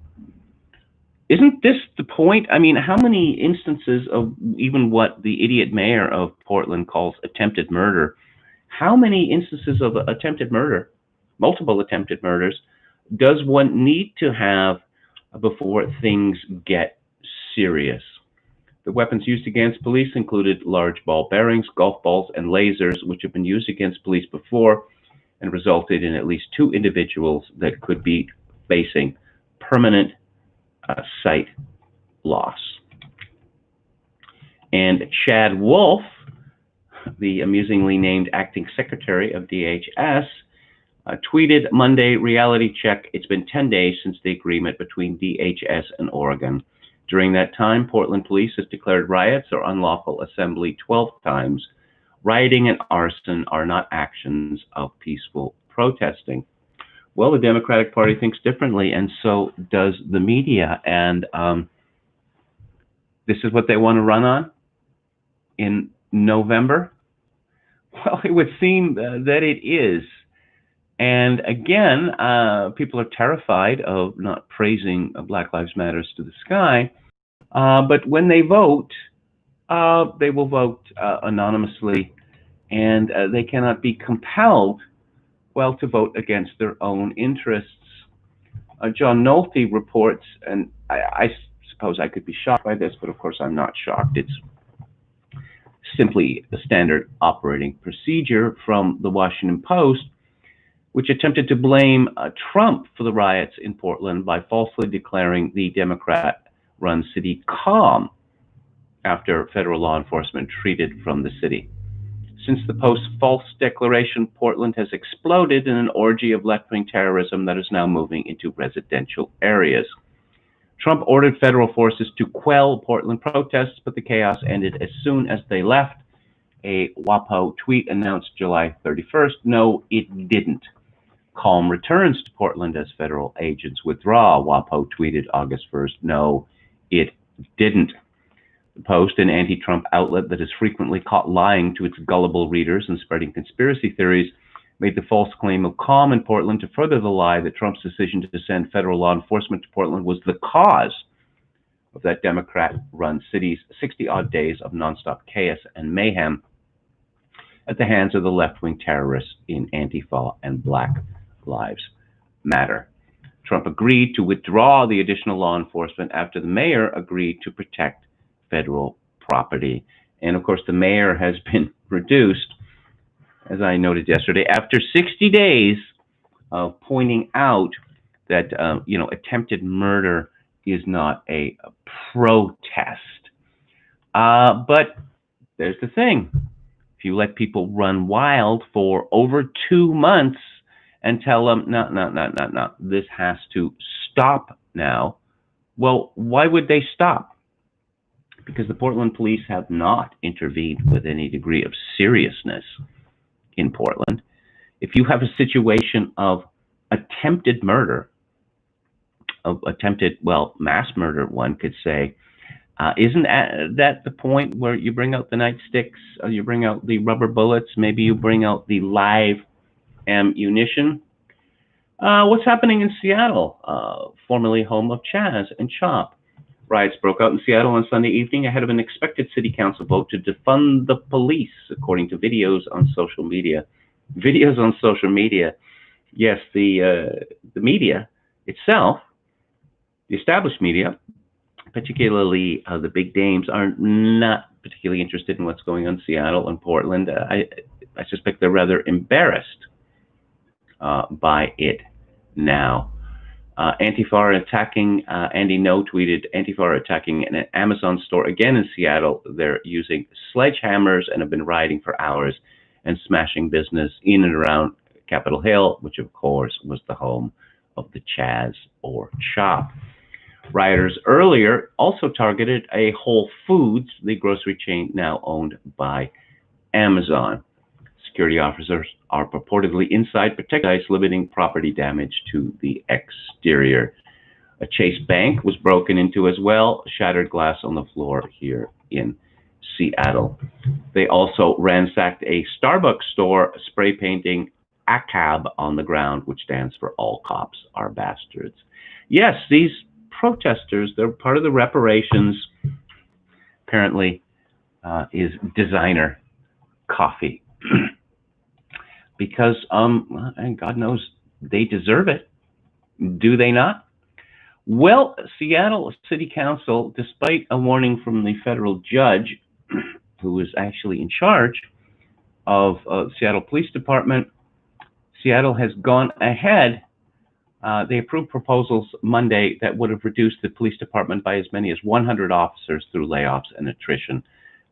Isn't this the point? I mean, how many instances of even what the idiot mayor of Portland calls attempted murder, how many instances of attempted murder, multiple attempted murders, does one need to have before things get serious? The weapons used against police included large ball bearings, golf balls, and lasers, which have been used against police before and resulted in at least 2 individuals that could be facing permanent sight loss. And Chad Wolf, the amusingly named acting secretary of DHS, tweeted Monday, reality check, it's been 10 days since the agreement between DHS and Oregon. During that time, Portland police has declared riots or unlawful assembly 12 times. Rioting and arson are not actions of peaceful protesting. Well, the Democratic Party thinks differently, and so does the media. And this is what they want to run on in November? Well, it would seem that it is. And again, people are terrified of not praising Black Lives Matters to the sky. But when they vote, they will vote anonymously, and they cannot be compelled, well, to vote against their own interests. John Nolte reports, and I suppose I could be shocked by this, but of course I'm not shocked. It's simply a standard operating procedure from the Washington Post, which attempted to blame Trump for the riots in Portland by falsely declaring the Democrat-run city calm after federal law enforcement retreated from the city. Since the Post's false declaration, Portland has exploded in an orgy of left-wing terrorism that is now moving into residential areas. Trump ordered federal forces to quell Portland protests, but the chaos ended as soon as they left. A WAPO tweet announced July 31st. No, it didn't. Calm returns to Portland as federal agents withdraw. WAPO tweeted August 1st. No, it didn't. The Post, an anti-Trump outlet that is frequently caught lying to its gullible readers and spreading conspiracy theories, made the false claim of calm in Portland to further the lie that Trump's decision to send federal law enforcement to Portland was the cause of that Democrat-run city's 60-odd days of nonstop chaos and mayhem at the hands of the left-wing terrorists in Antifa and Black Lives Matter. Trump agreed to withdraw the additional law enforcement after the mayor agreed to protect federal property. And of course, the mayor has been reduced, as I noted yesterday, after 60 days of pointing out that, attempted murder is not a protest. But there's the thing. If you let people run wild for over 2 months and tell them, no, this has to stop now, well, why would they stop? Because the Portland police have not intervened with any degree of seriousness in Portland. If you have a situation of attempted murder, mass murder, one could say, isn't that the point where you bring out the nightsticks, you bring out the rubber bullets, maybe you bring out the live ammunition? What's happening in Seattle, formerly home of Chaz and Chop? Riots broke out in Seattle on Sunday evening ahead of an expected city council vote to defund the police, according to videos on social media. Videos on social media. Yes, the media itself, the established media, particularly the big dames, are not particularly interested in what's going on in Seattle and Portland. I suspect they're rather embarrassed by it now. Antifa are attacking, Andy No tweeted, Antifa are attacking an Amazon store again in Seattle. They're using sledgehammers and have been rioting for hours and smashing business in and around Capitol Hill, which of course was the home of the Chaz or Chop. Rioters earlier also targeted a Whole Foods, the grocery chain now owned by Amazon. Security officers are purportedly inside protected, limiting property damage to the exterior. A Chase Bank was broken into as well, shattered glass on the floor here in Seattle. They also ransacked a Starbucks store, spray painting ACAB on the ground, which stands for All Cops Are Bastards. Yes, these protesters, they're part of the reparations, apparently, is designer coffee. Because, and God knows, they deserve it. Do they not? Well, Seattle City Council, despite a warning from the federal judge, who is actually in charge of Seattle Police Department, Seattle has gone ahead. They approved proposals Monday that would have reduced the police department by as many as 100 officers through layoffs and attrition,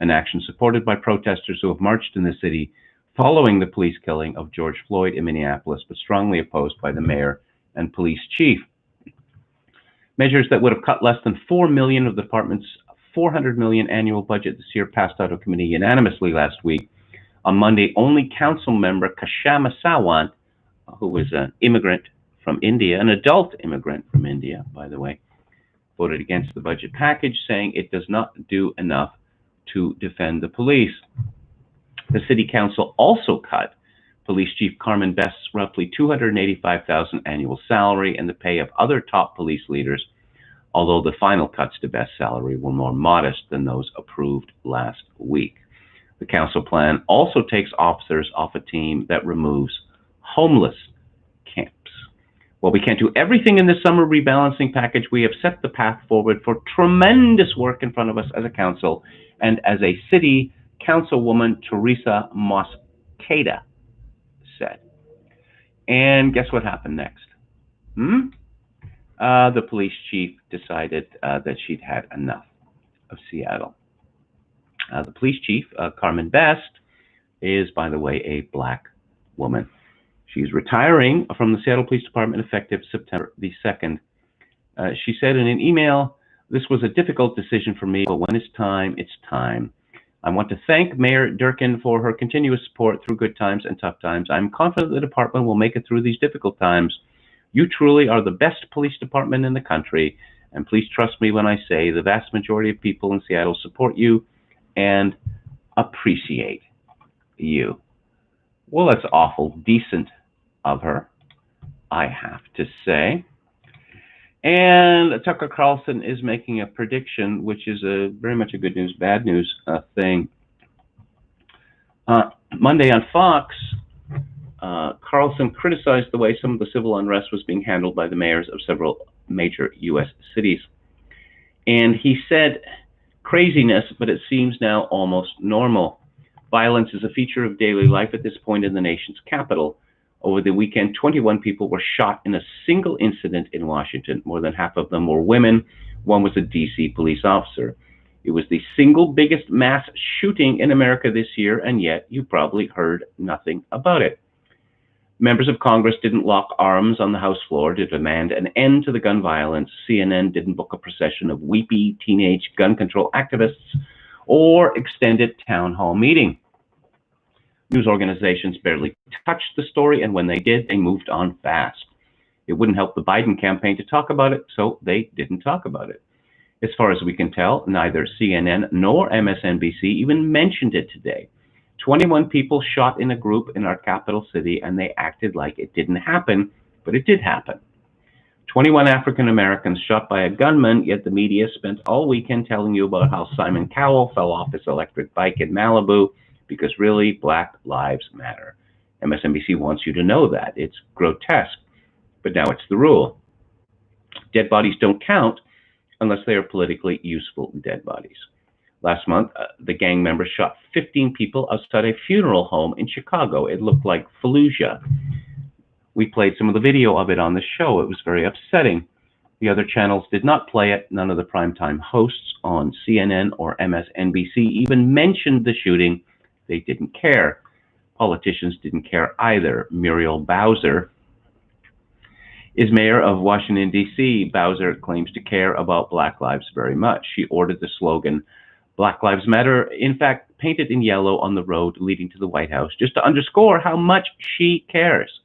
an action supported by protesters who have marched in the city following the police killing of George Floyd in Minneapolis, but strongly opposed by the mayor and police chief. Measures that would have cut less than $4 million of the department's $400 million annual budget this year passed out of committee unanimously last week. On Monday, only council member Kashama Sawant, who is an immigrant from India, an adult immigrant from India, by the way, voted against the budget package, saying it does not do enough to defend the police. The city council also cut Police Chief Carmen Best's roughly $285,000 annual salary and the pay of other top police leaders, although the final cuts to Best's salary were more modest than those approved last week. The council plan also takes officers off a team that removes homeless camps. While we can't do everything in the summer rebalancing package, we have set the path forward for tremendous work in front of us as a council and as a city councilwoman, Teresa Mosqueda, said. And guess what happened next? The police chief decided that she'd had enough of Seattle. The police chief, Carmen Best, is, by the way, a black woman. She's retiring from the Seattle Police Department effective September the 2nd. She said in an email, "This was a difficult decision for me, but when it's time, it's time. I want to thank Mayor Durkin for her continuous support through good times and tough times. I'm confident the department will make it through these difficult times. You truly are the best police department in the country, and please trust me when I say the vast majority of people in Seattle support you and appreciate you." Well, that's awful decent of her, I have to say. And Tucker Carlson is making a prediction, which is very much a good news, bad news thing. Monday on Fox, Carlson criticized the way some of the civil unrest was being handled by the mayors of several major U.S. cities. And he said, "Craziness, but it seems now almost normal. Violence is a feature of daily life at this point in the nation's capital. Over the weekend, 21 people were shot in a single incident in Washington. More than half of them were women. One was a D.C. police officer. It was the single biggest mass shooting in America this year, and yet you probably heard nothing about it. Members of Congress didn't lock arms on the House floor to demand an end to the gun violence. CNN didn't book a procession of weepy teenage gun control activists or extended town hall meeting. News organizations barely touched the story, and when they did, they moved on fast. It wouldn't help the Biden campaign to talk about it, so they didn't talk about it. As far as we can tell, neither CNN nor MSNBC even mentioned it today. 21 people shot in a group in our capital city, and they acted like it didn't happen, but it did happen. 21 African Americans shot by a gunman, yet the media spent all weekend telling you about how Simon Cowell fell off his electric bike in Malibu, because really, Black lives matter. MSNBC wants you to know that. It's grotesque, but now it's the rule. Dead bodies don't count unless they are politically useful dead bodies. Last month, the gang members shot 15 people outside a funeral home in Chicago. It looked like Fallujah. We played some of the video of it on the show. It was very upsetting. The other channels did not play it. None of the primetime hosts on CNN or MSNBC even mentioned the shooting. They didn't care. Politicians didn't care either. Muriel Bowser is mayor of Washington, D.C. Bowser claims to care about Black lives very much. She ordered the slogan, Black Lives Matter, in fact, painted in yellow on the road leading to the White House, just to underscore how much she cares.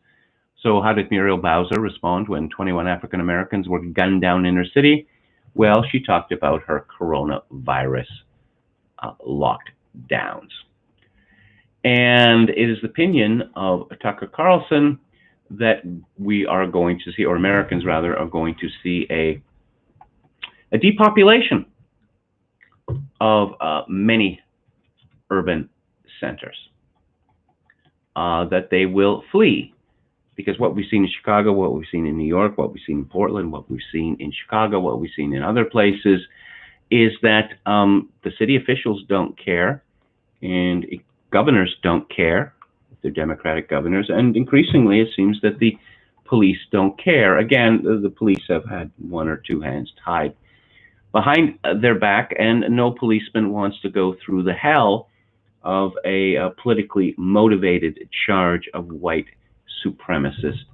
So how did Muriel Bowser respond when 21 African Americans were gunned down in her city? Well, she talked about her coronavirus lockdowns. And it is the opinion of Tucker Carlson that we are going to see, or Americans rather, are going to see a depopulation of many urban centers, that they will flee. Because what we've seen in Chicago, what we've seen in New York, what we've seen in Portland, what we've seen in Chicago, what we've seen in other places, is that the city officials don't care, and governors don't care. They're Democratic governors, and increasingly it seems that the police don't care. Again, the police have had one or two hands tied behind their back, and no policeman wants to go through the hell of a politically motivated charge of white supremacist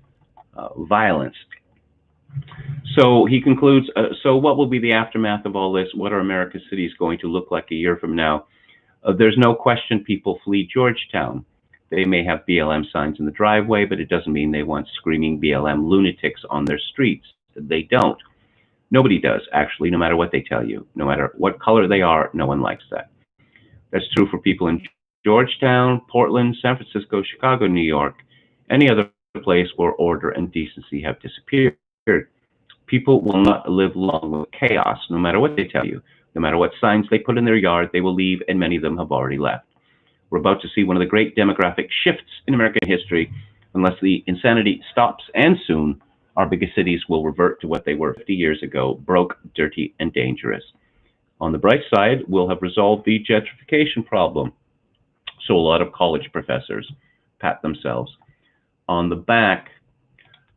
violence. So he concludes, so what will be the aftermath of all this? What are America's cities going to look like a year from now? There's no question people flee Georgetown. They may have BLM signs in the driveway, but it doesn't mean they want screaming BLM lunatics on their streets. They don't. Nobody does, actually, no matter what they tell you. No matter what color they are, no one likes that. That's true for people in Georgetown, Portland, San Francisco, Chicago, New York, any other place where order and decency have disappeared. People will not live long with chaos, no matter what they tell you. No matter what signs they put in their yard, they will leave, and many of them have already left. We're about to see one of the great demographic shifts in American history. Unless the insanity stops, and soon, our biggest cities will revert to what they were 50 years ago, broke, dirty, and dangerous. On the bright side, we'll have resolved the gentrification problem. So a lot of college professors pat themselves on the back.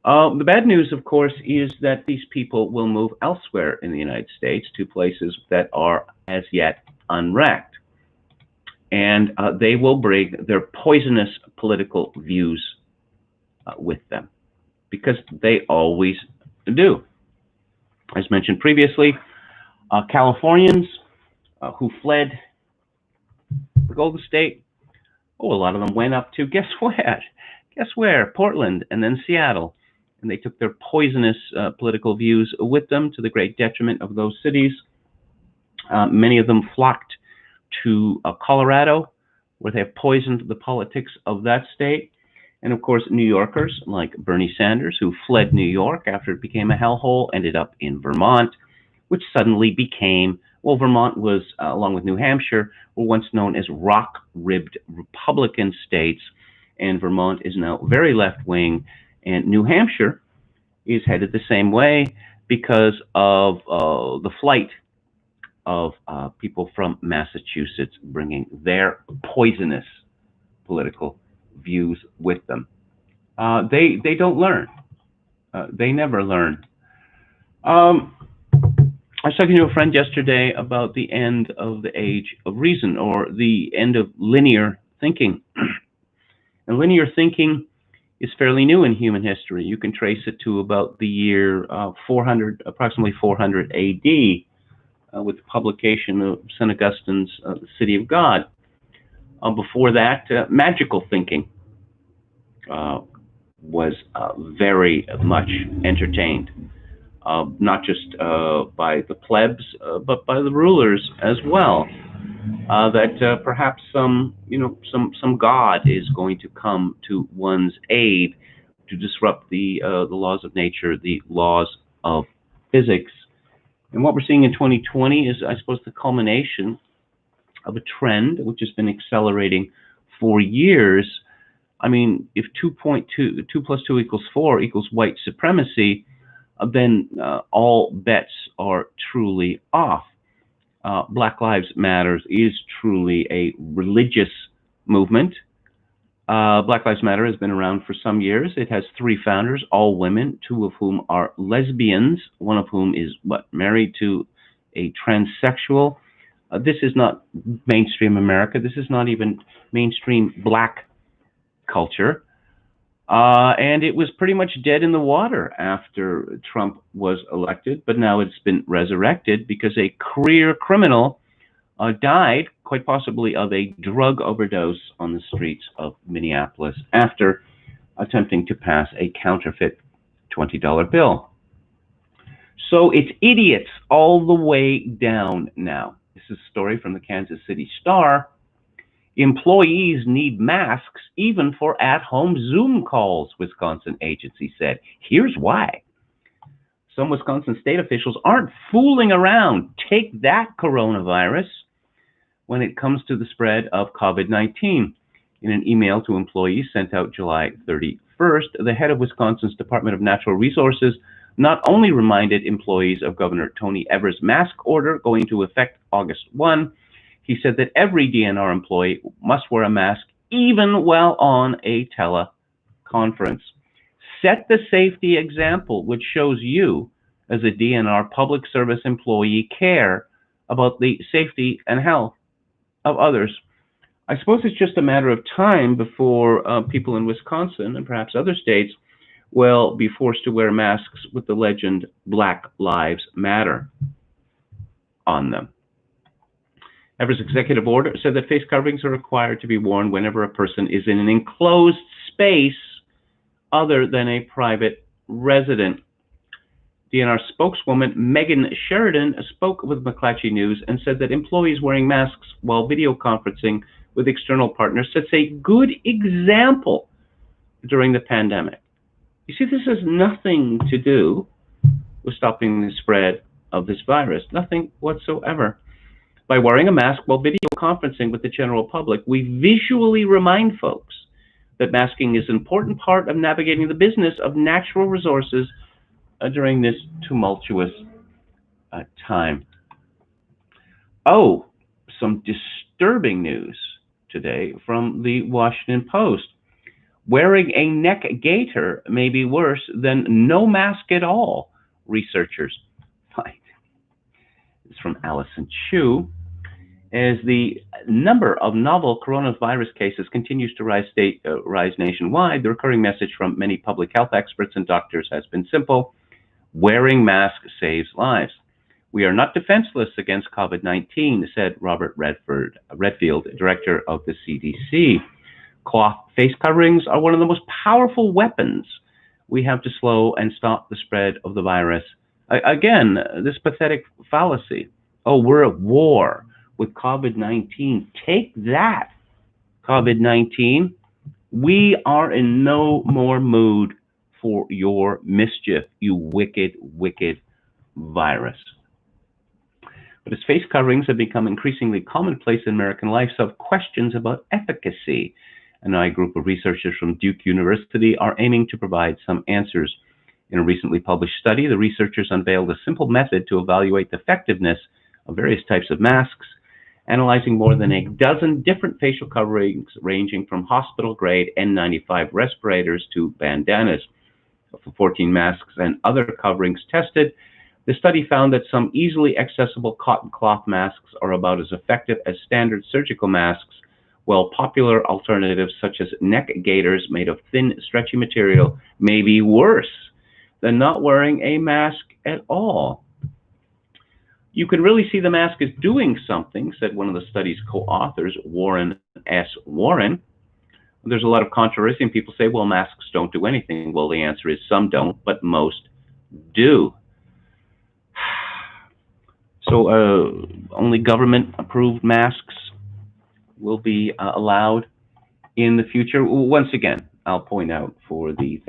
The bad news, of course, is that these people will move elsewhere in the United States to places that are as yet unwrecked. And they will bring their poisonous political views with them, because they always do. As mentioned previously, Californians who fled the Golden State, a lot of them went up to, guess where? Guess where? Portland, and then Seattle. And they took their poisonous political views with them, to the great detriment of those cities. Many of them flocked to Colorado, where they have poisoned the politics of that state. And of course, New Yorkers like Bernie Sanders, who fled New York after it became a hellhole, ended up in Vermont, which suddenly became, well, Vermont was, along with New Hampshire, were once known as rock-ribbed Republican states, and Vermont is now very left-wing, and New Hampshire is headed the same way because of the flight of people from Massachusetts bringing their poisonous political views with them. They don't learn. They never learn. I was talking to a friend yesterday about the end of the age of reason, or the end of linear thinking. And linear thinking is fairly new in human history. You can trace it to about the year 400, approximately 400 AD, with the publication of St. Augustine's The City of God. Before that, magical thinking was very much entertained, not just by the plebs, but by the rulers as well. That perhaps some god is going to come to one's aid to disrupt the laws of nature, the laws of physics. And what we're seeing in 2020 is, I suppose, the culmination of a trend which has been accelerating for years. I mean, if 2 plus 2 equals 4 equals white supremacy, then all bets are truly off. Black Lives Matter is truly a religious movement. Black Lives Matter has been around for some years. It has 3 founders, all women, 2 of whom are lesbians, one of whom is married to a transsexual. This is not mainstream America. This is not even mainstream black culture. And it was pretty much dead in the water after Trump was elected, but now it's been resurrected because a career criminal died, quite possibly of a drug overdose on the streets of Minneapolis after attempting to pass a counterfeit $20 bill. So it's idiots all the way down now. This is a story from the Kansas City Star. Employees need masks even for at-home Zoom calls, Wisconsin agency said. Here's why. Some Wisconsin state officials aren't fooling around. Take that, coronavirus, when it comes to the spread of COVID-19. In an email to employees sent out July 31st, the head of Wisconsin's Department of Natural Resources not only reminded employees of Governor Tony Evers' mask order going into effect August 1, he said that every DNR employee must wear a mask even while on a teleconference. Set the safety example, which shows you, as a DNR public service employee, care about the safety and health of others. I suppose it's just a matter of time before people in Wisconsin and perhaps other states will be forced to wear masks with the legend Black Lives Matter on them. Evers' executive order said that face coverings are required to be worn whenever a person is in an enclosed space other than a private residence. DNR spokeswoman Megan Sheridan spoke with McClatchy News and said that employees wearing masks while video conferencing with external partners sets a good example during the pandemic. You see, this has nothing to do with stopping the spread of this virus, nothing whatsoever. By wearing a mask while video conferencing with the general public, we visually remind folks that masking is an important part of navigating the business of natural resources during this tumultuous time. Oh, some disturbing news today from the Washington Post. Wearing a neck gaiter may be worse than no mask at all, researchers find. It's from Allison Chu. As the number of novel coronavirus cases continues to rise nationwide, the recurring message from many public health experts and doctors has been simple: wearing masks saves lives. We are not defenseless against COVID-19, said Robert Redfield, director of the CDC. Cloth face coverings are one of the most powerful weapons we have to slow and stop the spread of the virus. Again, this pathetic fallacy. Oh, we're at war with COVID-19. Take that, COVID-19. We are in no more mood for your mischief, you wicked, wicked virus. But as face coverings have become increasingly commonplace in American life, some questions about efficacy. And a group of researchers from Duke University are aiming to provide some answers. In a recently published study, the researchers unveiled a simple method to evaluate the effectiveness of various types of masks, analyzing more than a dozen different facial coverings ranging from hospital-grade N95 respirators to bandanas. Of the 14 masks and other coverings tested, The study found that some easily accessible cotton cloth masks are about as effective as standard surgical masks, while popular alternatives such as neck gaiters made of thin, stretchy material may be worse than not wearing a mask at all. You can really see the mask is doing something, said one of the study's co-authors, Warren S. Warren. There's a lot of controversy, and people say, well, masks don't do anything. Well, the answer is some don't, but most do. So only government-approved masks will be allowed in the future. Once again, I'll point out for the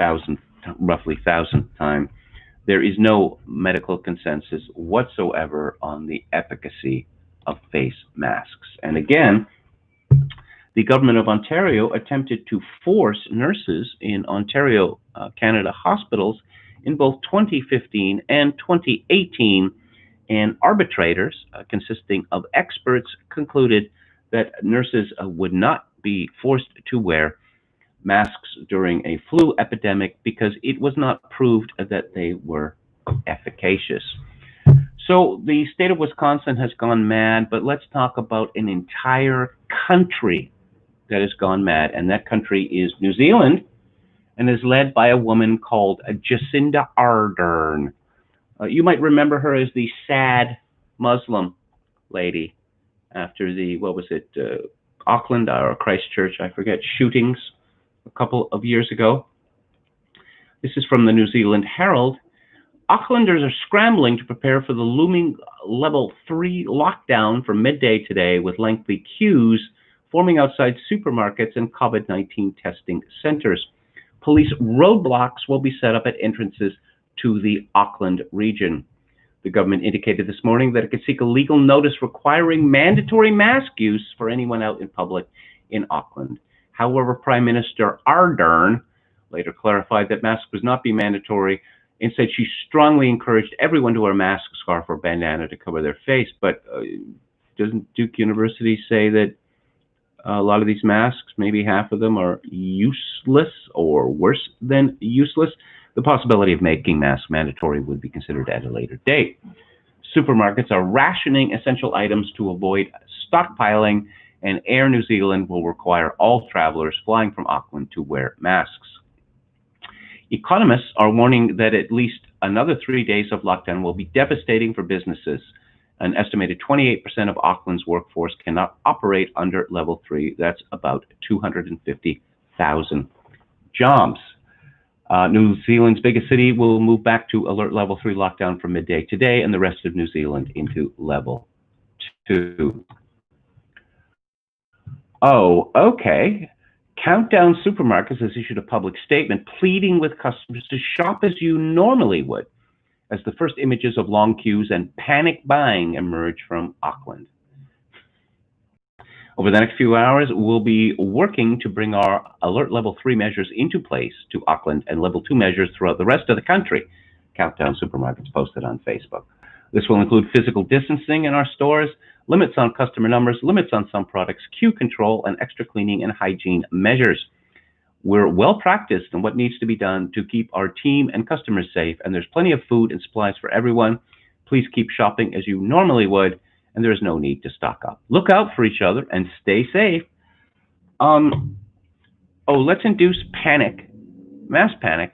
roughly thousandth time, there is no medical consensus whatsoever on the efficacy of face masks. And again, the government of Ontario attempted to force nurses in Ontario, Canada hospitals in both 2015 and 2018, and arbitrators consisting of experts concluded that nurses would not be forced to wear masks during a flu epidemic because it was not proved that they were efficacious. So the state of Wisconsin has gone mad, but let's talk about an entire country that has gone mad, and that country is New Zealand, and is led by a woman called Jacinda Ardern. You might remember her as the sad Muslim lady after the, Auckland or Christchurch, I forget, shootings a couple of years ago. This is from the New Zealand Herald. Aucklanders are scrambling to prepare for the looming level 3 lockdown from midday today, with lengthy queues forming outside supermarkets and COVID-19 testing centers. Police roadblocks will be set up at entrances to the Auckland region. The government indicated this morning that it could seek a legal notice requiring mandatory mask use for anyone out in public in Auckland. However, Prime Minister Ardern later clarified that masks would not be mandatory and said she strongly encouraged everyone to wear a mask, scarf, or bandana to cover their face. But doesn't Duke University say that a lot of these masks, maybe half of them, are useless or worse than useless? The possibility of making masks mandatory would be considered at a later date. Supermarkets are rationing essential items to avoid stockpiling, and Air New Zealand will require all travelers flying from Auckland to wear masks. Economists are warning that at least another 3 days of lockdown will be devastating for businesses. An estimated 28% of Auckland's workforce cannot operate under level 3. That's about 250,000 jobs. New Zealand's biggest city will move back to alert level 3 lockdown from midday today, and the rest of New Zealand into level 2. Oh, okay. Countdown Supermarkets has issued a public statement pleading with customers to shop as you normally would, as the first images of long queues and panic buying emerge from Auckland. Over the next few hours, we'll be working to bring our alert level 3 measures into place to Auckland and level 2 measures throughout the rest of the country, Countdown Supermarkets posted on Facebook. This will include physical distancing in our stores, limits on customer numbers, limits on some products, queue control, and extra cleaning and hygiene measures. We're well practiced in what needs to be done to keep our team and customers safe, and there's plenty of food and supplies for everyone. Please keep shopping as you normally would, and there's no need to stock up. Look out for each other and stay safe. Let's induce panic, mass panic,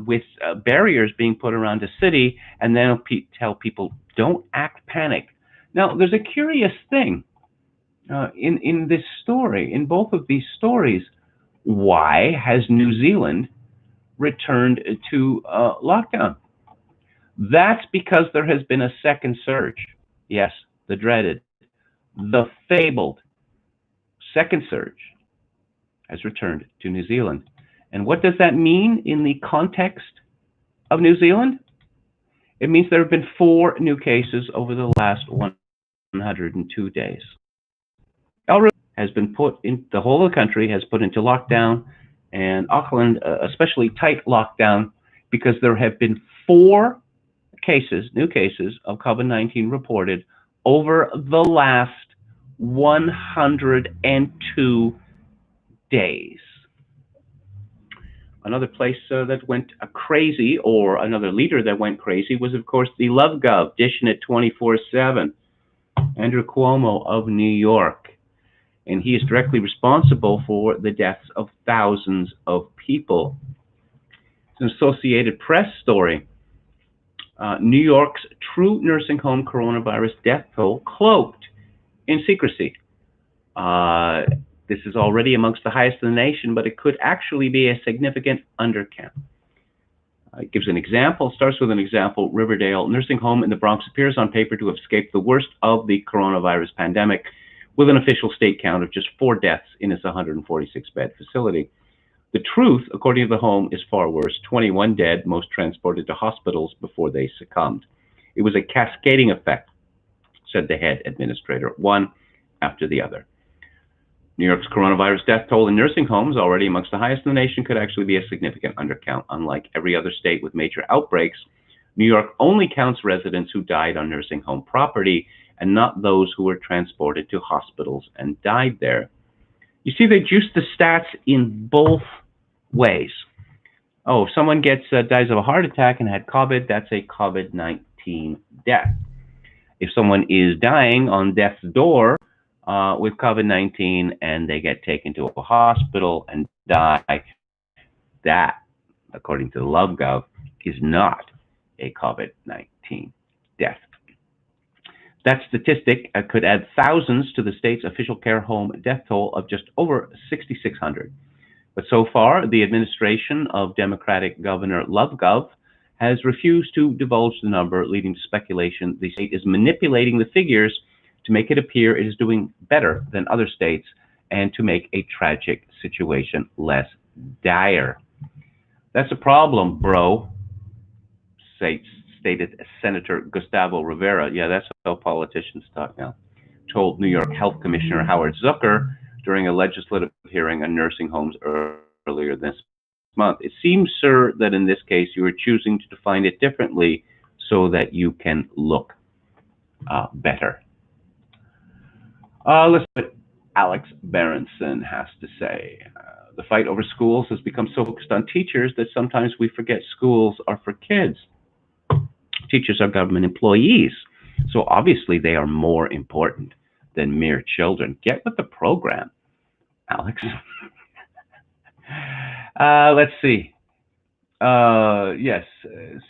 with barriers being put around the city, and then tell people, don't act panic. Now, there's a curious thing in this story, in both of these stories. Why has New Zealand returned to lockdown? That's because there has been a second surge. Yes, the dreaded, the fabled second surge has returned to New Zealand. And what does that mean in the context of New Zealand? It means there have been 4 new cases over the last 102 days. Has been put in, the whole of the country has put into lockdown, and Auckland especially tight lockdown, because there have been 4 cases, new cases of COVID-19 reported over the last 102 days. Another place that went crazy, or another leader that went crazy, was, of course, the Love Gov, dishing it 24/7. Andrew Cuomo of New York. And he is directly responsible for the deaths of thousands of people. It's an Associated Press story. New York's true nursing home coronavirus death toll cloaked in secrecy. This is already amongst the highest in the nation, but it could actually be a significant undercount. It gives an example, starts with an example. Riverdale Nursing Home in the Bronx appears on paper to have escaped the worst of the coronavirus pandemic, with an official state count of just 4 deaths in its 146-bed facility. The truth, according to the home, is far worse. 21 dead, most transported to hospitals before they succumbed. It was a cascading effect, said the head administrator, one after the other. New York's coronavirus death toll in nursing homes, already amongst the highest in the nation, could actually be a significant undercount. Unlike every other state with major outbreaks, New York only counts residents who died on nursing home property and not those who were transported to hospitals and died there. You see, they juice the stats in both ways. Oh, if someone dies of a heart attack and had COVID, that's a COVID-19 death. If someone is dying on death's door with COVID-19 and they get taken to a hospital and die, that, according to the LoveGov, is not a COVID-19 death. That statistic could add thousands to the state's official care home death toll of just over 6,600. But so far, the administration of Democratic Governor LoveGov has refused to divulge the number, leading to speculation the state is manipulating the figures to make it appear it is doing better than other states and to make a tragic situation less dire. That's a problem, bro, stated Senator Gustavo Rivera. Yeah, that's how politicians talk now. Told New York Health Commissioner Howard Zucker during a legislative hearing on nursing homes earlier this month. It seems, sir, that in this case you are choosing to define it differently so that you can look better. Let's see what Alex Berenson has to say. The fight over schools has become so focused on teachers that sometimes we forget schools are for kids. Teachers are government employees, so obviously they are more important than mere children. Get with the program, Alex. Let's see. Yes,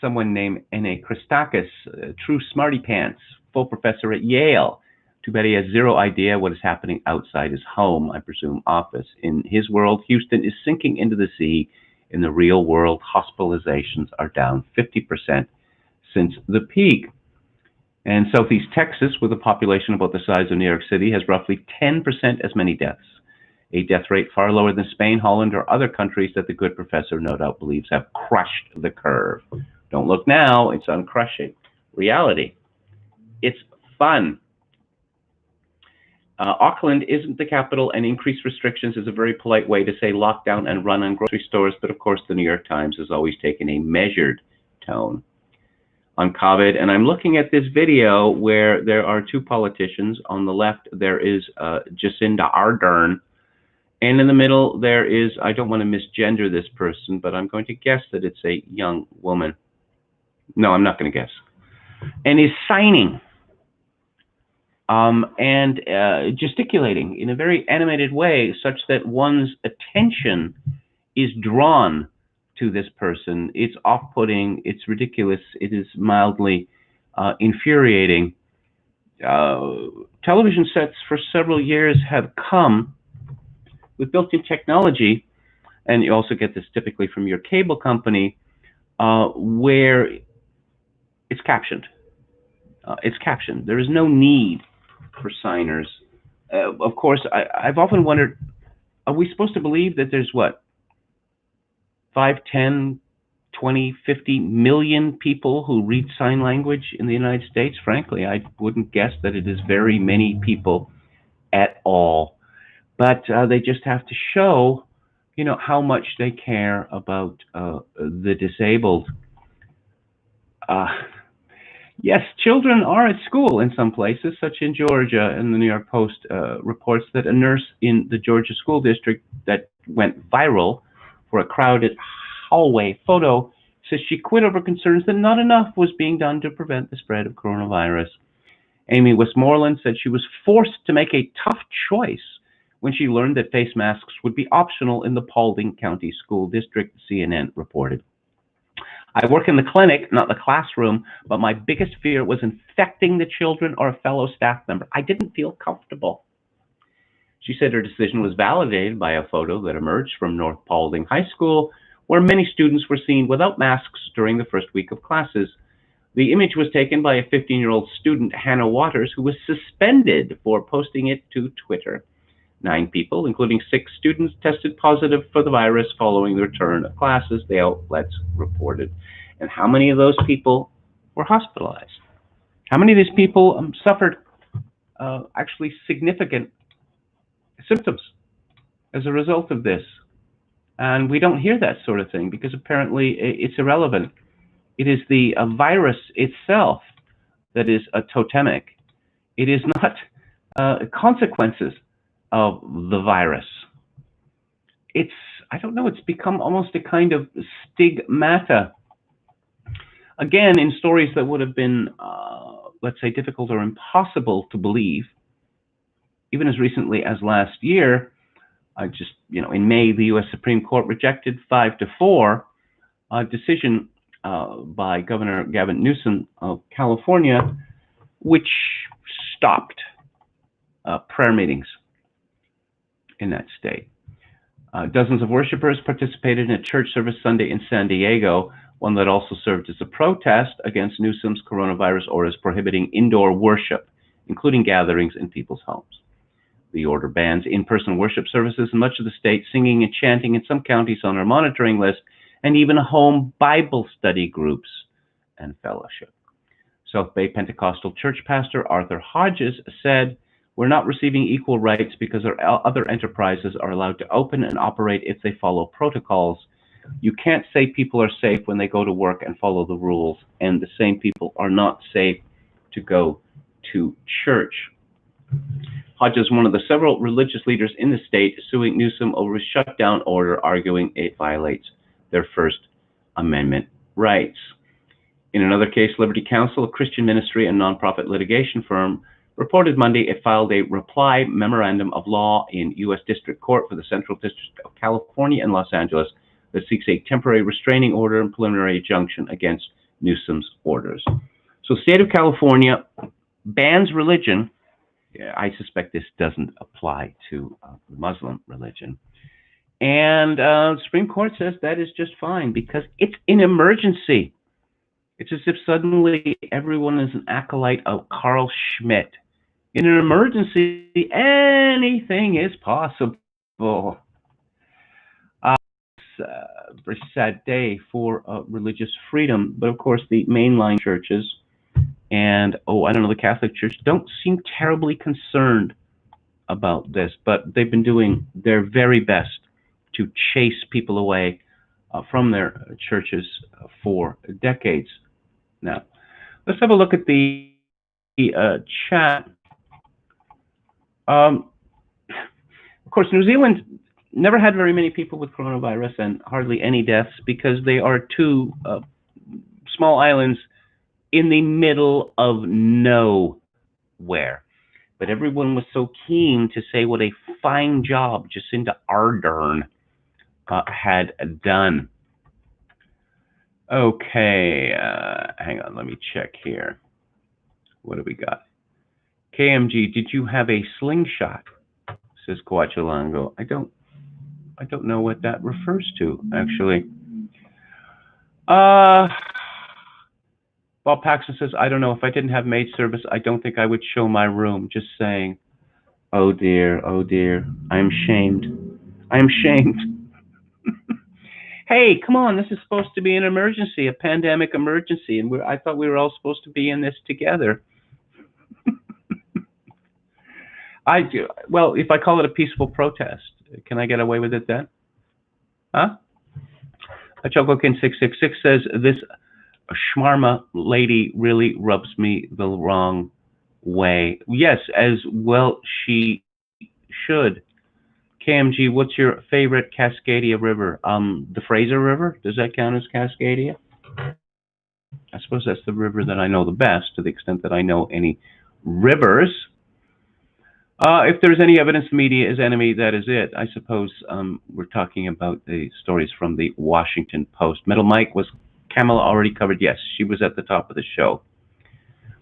someone named N.A. Christakis, true smarty pants, full professor at Yale. Too bad he has zero idea what is happening outside his home, I presume office. In his world, Houston is sinking into the sea. In the real world, hospitalizations are down 50% since the peak. And Southeast Texas, with a population about the size of New York City, has roughly 10% as many deaths, a death rate far lower than Spain, Holland, or other countries that the good professor no doubt believes have crushed the curve. Don't look now, it's uncrushing reality. It's fun. Auckland isn't the capital, and increased restrictions is a very polite way to say lockdown and run on grocery stores, but of course the New York Times has always taken a measured tone on COVID. And I'm looking at this video where there are 2 politicians. On the left, there is Jacinda Ardern, and in the middle, there is, I don't want to misgender this person, but I'm going to guess that it's a young woman. No, I'm not going to guess. And is signing and gesticulating in a very animated way, such that one's attention is drawn to this person. It's off-putting, it's ridiculous, it is mildly infuriating. Television sets for several years have come with built-in technology, and you also get this typically from your cable company, where it's captioned. It's captioned. There is no need for signers. Of course, I've often wondered, are we supposed to believe that there's what, 5, 10, 20, 50 million people who read sign language in the United States? Frankly, I wouldn't guess that it is very many people at all. But they just have to show, you know, how much they care about the disabled. Yes, children are at school in some places, such in Georgia, and the New York Post reports that a nurse in the Georgia school district that went viral for a crowded hallway photo says she quit over concerns that not enough was being done to prevent the spread of coronavirus. Amy Westmoreland said she was forced to make a tough choice when she learned that face masks would be optional in the Paulding County School District, CNN reported. I work in the clinic, not the classroom, but my biggest fear was infecting the children or a fellow staff member. I didn't feel comfortable. She said her decision was validated by a photo that emerged from North Paulding High School, where many students were seen without masks during the first week of classes. The image was taken by a 15-year-old student, Hannah Waters, who was suspended for posting it to Twitter. 9 people, including 6 students, tested positive for the virus following the return of classes, the outlets reported. And how many of those people were hospitalized? How many of these people suffered actually significant symptoms as a result of this? And we don't hear that sort of thing because apparently it's irrelevant. It is the virus itself that is totemic. It is not consequences of the virus. I don't know, it's become almost a kind of stigmata. Again, in stories that would have been, let's say, difficult or impossible to believe, even as recently as last year, in May, the U.S. Supreme Court rejected 5-4 a decision by Governor Gavin Newsom of California, which stopped prayer meetings in that state. Dozens of worshipers participated in a church service Sunday in San Diego, one that also served as a protest against Newsom's coronavirus orders prohibiting indoor worship, including gatherings in people's homes. The order bans in-person worship services in much of the state, singing and chanting in some counties on our monitoring list, and even home Bible study groups and fellowship. South Bay Pentecostal Church pastor Arthur Hodges said, "We're not receiving equal rights because our other enterprises are allowed to open and operate if they follow protocols. You can't say people are safe when they go to work and follow the rules, and the same people are not safe to go to church." Hodges is one of the several religious leaders in the state suing Newsom over his shutdown order, arguing it violates their First Amendment rights. In another case, Liberty Counsel, a Christian ministry and nonprofit litigation firm, reported Monday it filed a reply memorandum of law in U.S. District Court for the Central District of California and Los Angeles that seeks a temporary restraining order and preliminary injunction against Newsom's orders. So, state of California bans religion. I suspect this doesn't apply to Muslim religion. And the Supreme Court says that is just fine because it's an emergency. It's as if suddenly everyone is an acolyte of Carl Schmitt. In an emergency, anything is possible. It's a very sad day for religious freedom, but of course the mainline churches and, the Catholic Church don't seem terribly concerned about this, but they've been doing their very best to chase people away from their churches for decades now. Let's have a look at the chat. Of course, New Zealand never had very many people with coronavirus and hardly any deaths because they are 2 small islands in the middle of nowhere. But everyone was so keen to say what a fine job Jacinda Ardern had done. Okay, hang on, let me check here. What do we got? KMG, did you have a slingshot? Says Coachulango. I don't know what that refers to, actually. Bob Paxton says, I don't know, if I didn't have maid service, I don't think I would show my room. Just saying. Oh dear, I'm shamed. I'm shamed. Hey, come on, this is supposed to be an emergency, a pandemic emergency, and I thought we were all supposed to be in this together. Well, if I call it a peaceful protest, can I get away with it then? Huh? Chocokin666 says, this Shmarma lady really rubs me the wrong way. Yes, as well she should. KMG, what's your favorite Cascadia river? The Fraser River, does that count as Cascadia? I suppose that's the river that I know the best, to the extent that I know any rivers. If there's any evidence the media is enemy, that is it. I suppose we're talking about the stories from the Washington Post. Metal Mike, was Kamala already covered? Yes, she was at the top of the show.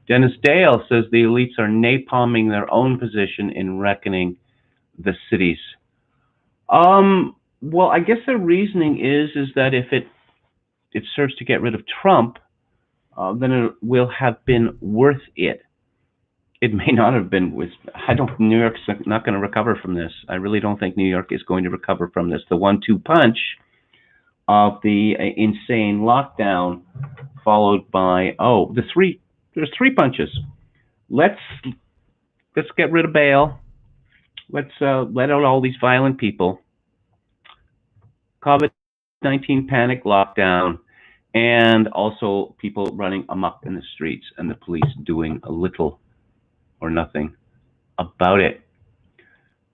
Dennis Dale says the elites are napalming their own position in reckoning the cities. Well, I guess their reasoning is that if it serves to get rid of Trump, then it will have been worth it. It may not have been. New York's not going to recover from this. I really don't think New York is going to recover from this. The 1-2 punch of the insane lockdown, followed by there's 3 punches. Let's get rid of bail. Let's let out all these violent people. COVID-19 panic lockdown, and also people running amok in the streets and the police doing a little or nothing about it.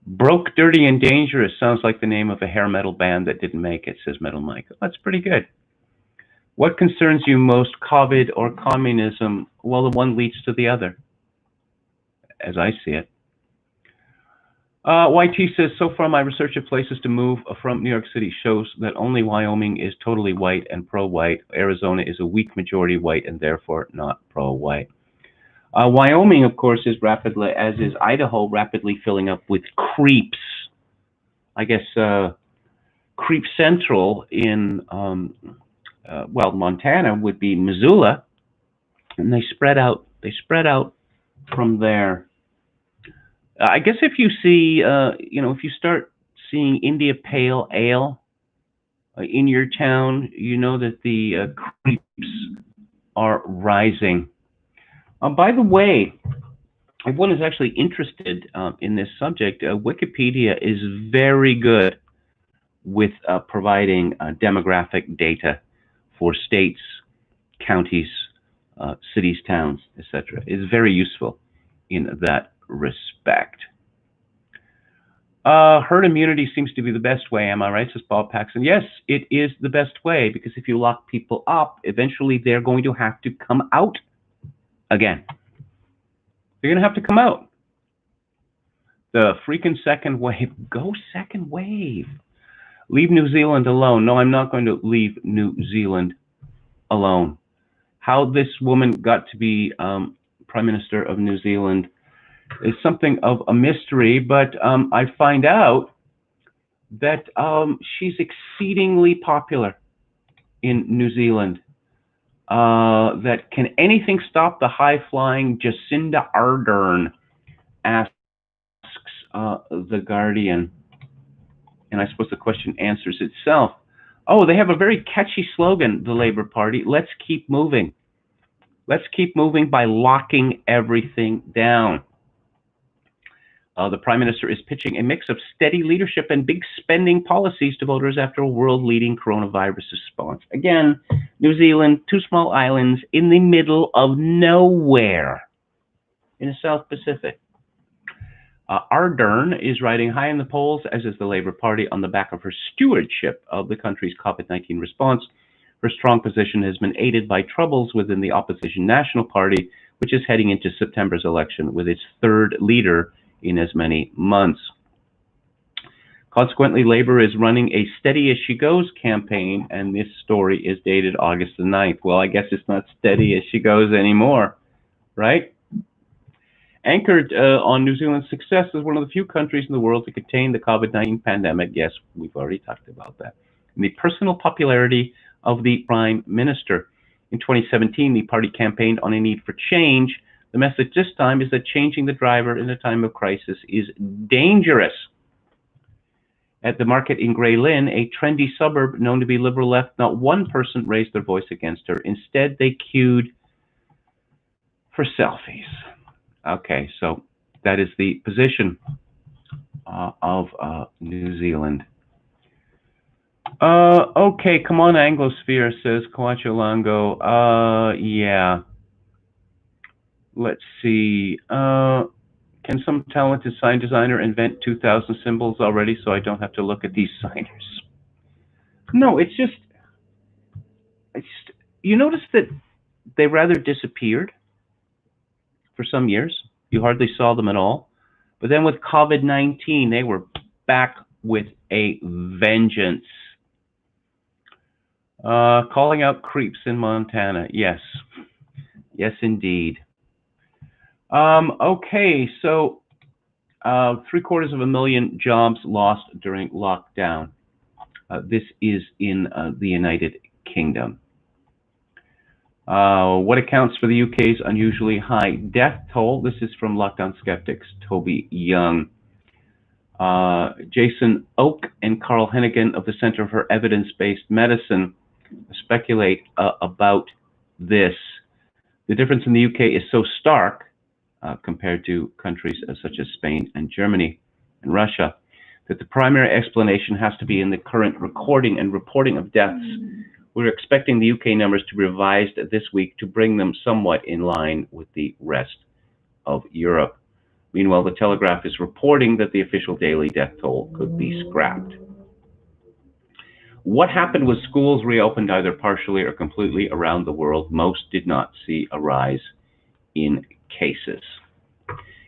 Broke, Dirty, and Dangerous sounds like the name of a hair metal band that didn't make it, says Metal Mike. That's pretty good. What concerns you most, COVID or communism? Well, the one leads to the other, as I see it. YT says, so far my research of places to move from New York City shows that only Wyoming is totally white and pro-white. Arizona is a weak majority white and therefore not pro-white. Wyoming, of course, is rapidly, as is Idaho, rapidly filling up with creeps. I guess creep central in, Montana would be Missoula, and they spread out from there. I guess if you see, if you start seeing India Pale Ale in your town, you know that the creeps are rising. By the way, if one is actually interested in this subject, Wikipedia is very good with providing demographic data for states, counties, cities, towns, etc. It's very useful in that respect. Herd immunity seems to be the best way, am I right, says Bob Paxson? Yes, it is the best way, because if you lock people up, eventually they're going to have to come out again. They're going to have to come out. The freaking second wave. Go second wave. Leave New Zealand alone. No, I'm not going to leave New Zealand alone. How this woman got to be Prime Minister of New Zealand is something of a mystery, but I find out that she's exceedingly popular in New Zealand. That can anything stop the high-flying Jacinda Ardern, asks The Guardian. And I suppose the question answers itself. Oh, they have a very catchy slogan, the Labour Party. Let's keep moving. Let's keep moving by locking everything down. The Prime Minister is pitching a mix of steady leadership and big spending policies to voters after a world-leading coronavirus response. Again, New Zealand, 2 small islands in the middle of nowhere in the South Pacific. Ardern is riding high in the polls, as is the Labour Party, on the back of her stewardship of the country's COVID-19 response. Her strong position has been aided by troubles within the opposition National Party, which is heading into September's election with its 3rd leader in as many months. Consequently, Labour is running a steady as she goes campaign, and this story is dated August the 9th. Well, I guess it's not steady as she goes anymore, right? Anchored on New Zealand's success as one of the few countries in the world to contain the COVID-19 pandemic. Yes, we've already talked about that. And the personal popularity of the Prime Minister. In 2017, the party campaigned on a need for change. The message this time is that changing the driver in a time of crisis is dangerous. At the market in Grey Lynn, a trendy suburb known to be liberal left, not one person raised their voice against her. Instead, they queued for selfies. Okay, so that is the position of New Zealand. Okay, come on, Anglosphere, says Coacho Longo. Yeah. Let's see. Can some talented sign designer invent 2,000 symbols already so I don't have to look at these signers? No, it's just you notice that they rather disappeared for some years. You hardly saw them at all. But then with COVID-19, they were back with a vengeance. Calling out creeps in Montana. Yes. Yes, indeed. Okay, so 750,000 jobs lost during lockdown. This is in the United Kingdom. What accounts for the UK's unusually high death toll? This is from Lockdown Skeptics, Toby Young. Jason Oak and Carl Hennigan of the Center for Evidence-Based Medicine speculate about this. The difference in the UK is so stark compared to countries such as Spain and Germany and Russia that the primary explanation has to be in the current recording and reporting of deaths. We're expecting the UK numbers to be revised this week to bring them somewhat in line with the rest of Europe. Meanwhile, the Telegraph is reporting that the official daily death toll could be scrapped. What happened was schools reopened either partially or completely around the world. Most did not see a rise in cases.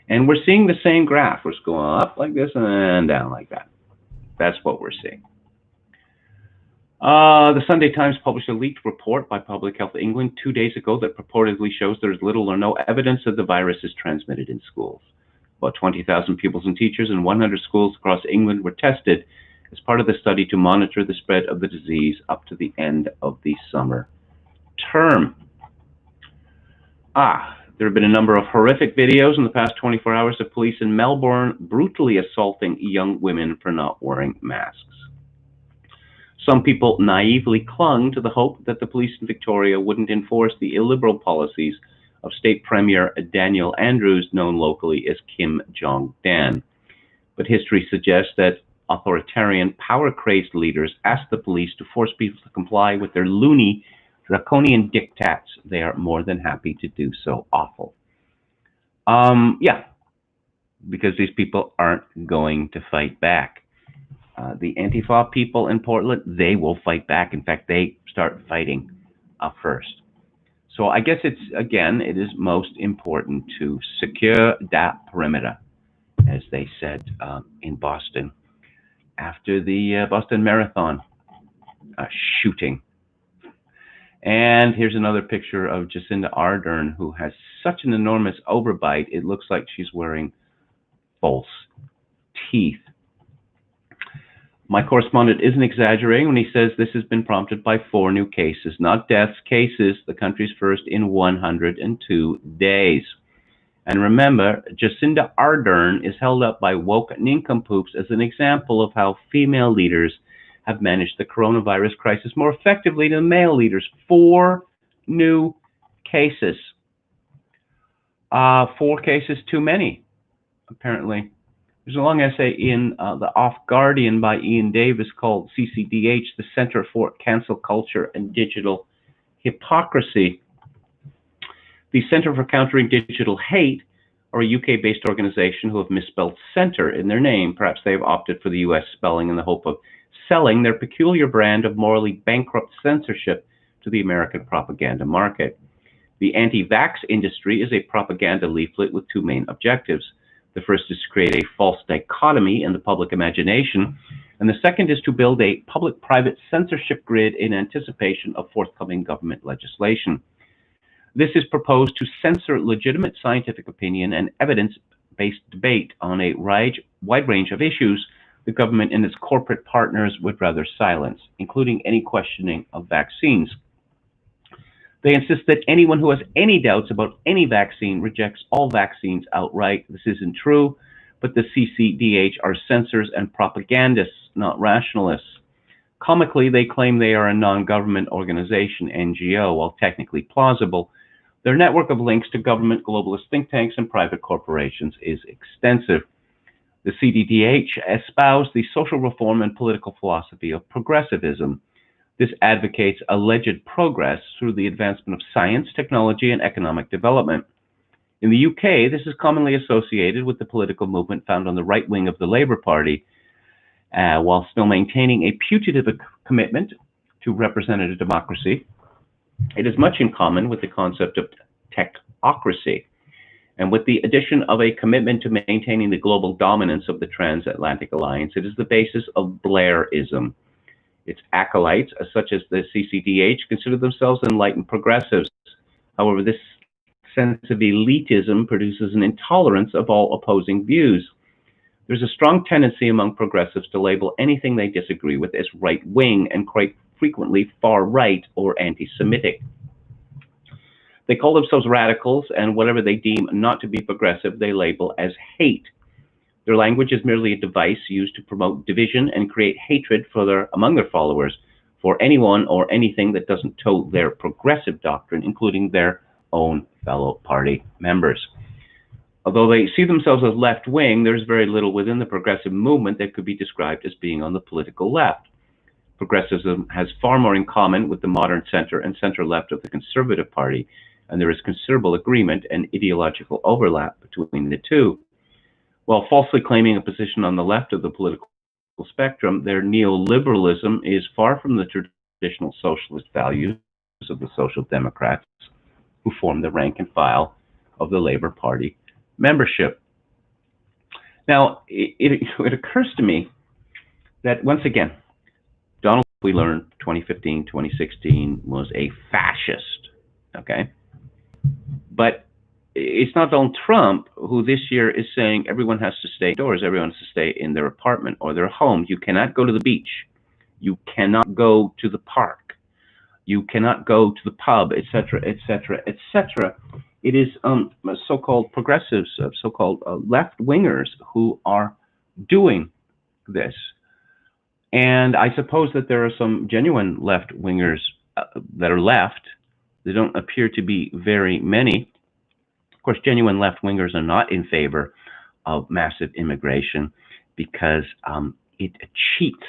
And we're seeing the same graph. We're going up like this and down like that. That's what we're seeing. The Sunday Times published a leaked report by Public Health England 2 days ago that purportedly shows there is little or no evidence that the virus is transmitted in schools. About 20,000 pupils and teachers in 100 schools across England were tested as part of the study to monitor the spread of the disease up to the end of the summer term. There have been a number of horrific videos in the past 24 hours of police in Melbourne brutally assaulting young women for not wearing masks. Some people naively clung to the hope that the police in Victoria wouldn't enforce the illiberal policies of State Premier Daniel Andrews, known locally as Kim Jong-dan. But history suggests that authoritarian, power-crazed leaders ask the police to force people to comply with their loony, draconian diktats. They are more than happy to do so. Awful. Yeah, because these people aren't going to fight back. The Antifa people in Portland, they will fight back. In fact, they start fighting first. So I guess it is most important to secure that perimeter, as they said in Boston after the Boston Marathon shooting. And here's another picture of Jacinda Ardern, who has such an enormous overbite, it looks like she's wearing false teeth. My correspondent isn't exaggerating when he says this has been prompted by 4 new cases, not deaths, cases, the country's first in 102 days. And remember, Jacinda Ardern is held up by woke nincompoops as an example of how female leaders have managed the coronavirus crisis more effectively than male leaders. 4 new cases. 4 cases too many, apparently. There's a long essay in the Off Guardian by Ian Davis called CCDH, the Center for Cancel Culture and Digital Hypocrisy. The Center for Countering Digital Hate are a UK-based organization who have misspelled center in their name. Perhaps they have opted for the US spelling in the hope of selling their peculiar brand of morally bankrupt censorship to the American propaganda market. The anti-vax industry is a propaganda leaflet with 2 main objectives. The first is to create a false dichotomy in the public imagination, and the second is to build a public-private censorship grid in anticipation of forthcoming government legislation. This is proposed to censor legitimate scientific opinion and evidence-based debate on a wide range of issues the government and its corporate partners would rather silence, including any questioning of vaccines. They insist that anyone who has any doubts about any vaccine rejects all vaccines outright. This isn't true, but the CCDH are censors and propagandists, not rationalists. Comically, they claim they are a non-government organization, NGO, while technically plausible. Their network of links to government, globalist think tanks, and private corporations is extensive. The CCDH espouse the social reform and political philosophy of progressivism. This advocates alleged progress through the advancement of science, technology, and economic development. In the UK, this is commonly associated with the political movement found on the right wing of the Labour Party, while still maintaining a putative commitment to representative democracy. It is much in common with the concept of technocracy, and with the addition of a commitment to maintaining the global dominance of the transatlantic alliance, it is the basis of Blairism. Its acolytes, such as the CCDH, consider themselves enlightened progressives. However, this sense of elitism produces an intolerance of all opposing views. There's a strong tendency among progressives to label anything they disagree with as right-wing and quite frequently far-right or anti-Semitic. They call themselves radicals, and whatever they deem not to be progressive, they label as hate. Their language is merely a device used to promote division and create hatred among their followers for anyone or anything that doesn't toe their progressive doctrine, including their own fellow party members. Although they see themselves as left-wing, there's very little within the progressive movement that could be described as being on the political left. Progressivism has far more in common with the modern center and center-left of the Conservative Party, and there is considerable agreement and ideological overlap between the two. While falsely claiming a position on the left of the political spectrum, their neoliberalism is far from the traditional socialist values of the Social Democrats, who form the rank and file of the Labour Party membership. Now, it occurs to me that, once again, Donald, we learned 2015, 2016 was a fascist, okay? But it's not Donald Trump who this year is saying everyone has to stay indoors, everyone has to stay in their apartment or their home. You cannot go to the beach. You cannot go to the park. You cannot go to the pub, etc., etc., etc. It is so-called progressives, so-called left-wingers who are doing this. And I suppose that there are some genuine left-wingers that are left. There don't appear to be very many. Of course, genuine left-wingers are not in favor of massive immigration because it cheats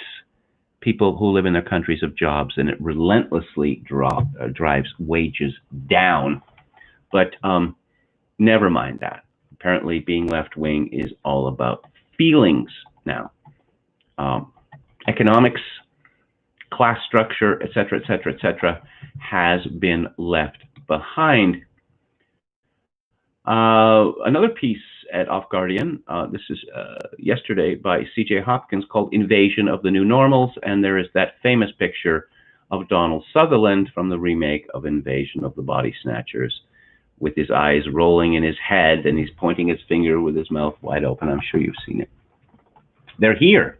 people who live in their countries of jobs, and it relentlessly drives wages down. But never mind that. Apparently, being left-wing is all about feelings now. Economics, class structure, etc., etc., etc., has been left behind. Another piece at Off Guardian, this is yesterday by C.J. Hopkins, called Invasion of the New Normals, and there is that famous picture of Donald Sutherland from the remake of Invasion of the Body Snatchers, with his eyes rolling in his head, and he's pointing his finger with his mouth wide open. I'm sure you've seen it. They're here.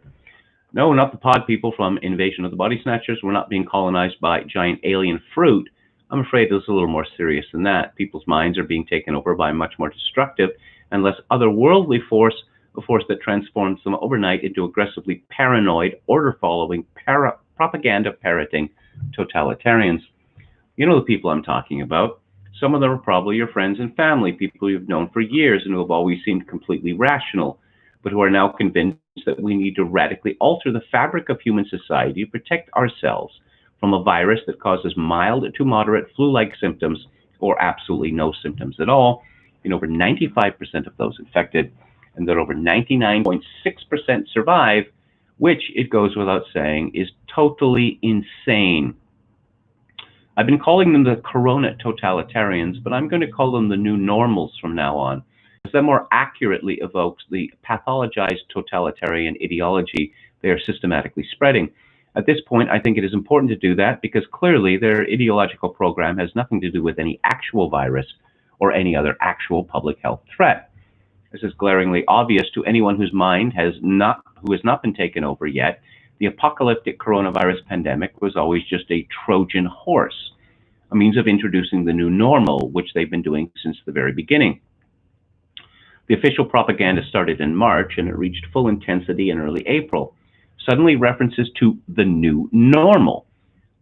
No, not the pod people from Invasion of the Body Snatchers. We're not being colonized by giant alien fruit. I'm afraid it's a little more serious than that. People's minds are being taken over by a much more destructive and less otherworldly force, a force that transforms them overnight into aggressively paranoid, order-following, propaganda-parroting totalitarians. You know the people I'm talking about. Some of them are probably your friends and family, people you've known for years and who have always seemed completely rational, but who are now convinced that we need to radically alter the fabric of human society to protect ourselves from a virus that causes mild to moderate flu-like symptoms or absolutely no symptoms at all in over 95% of those infected, and that over 99.6% survive, which, it goes without saying, is totally insane. I've been calling them the corona totalitarians, but I'm going to call them the new normals from now on, because that more accurately evokes the pathologized totalitarian ideology they are systematically spreading. At this point, I think it is important to do that because clearly their ideological program has nothing to do with any actual virus or any other actual public health threat. This is glaringly obvious to anyone whose mind has not been taken over yet. The apocalyptic coronavirus pandemic was always just a Trojan horse, a means of introducing the new normal, which they've been doing since the very beginning. The official propaganda started in March, and it reached full intensity in early April. Suddenly, references to the new normal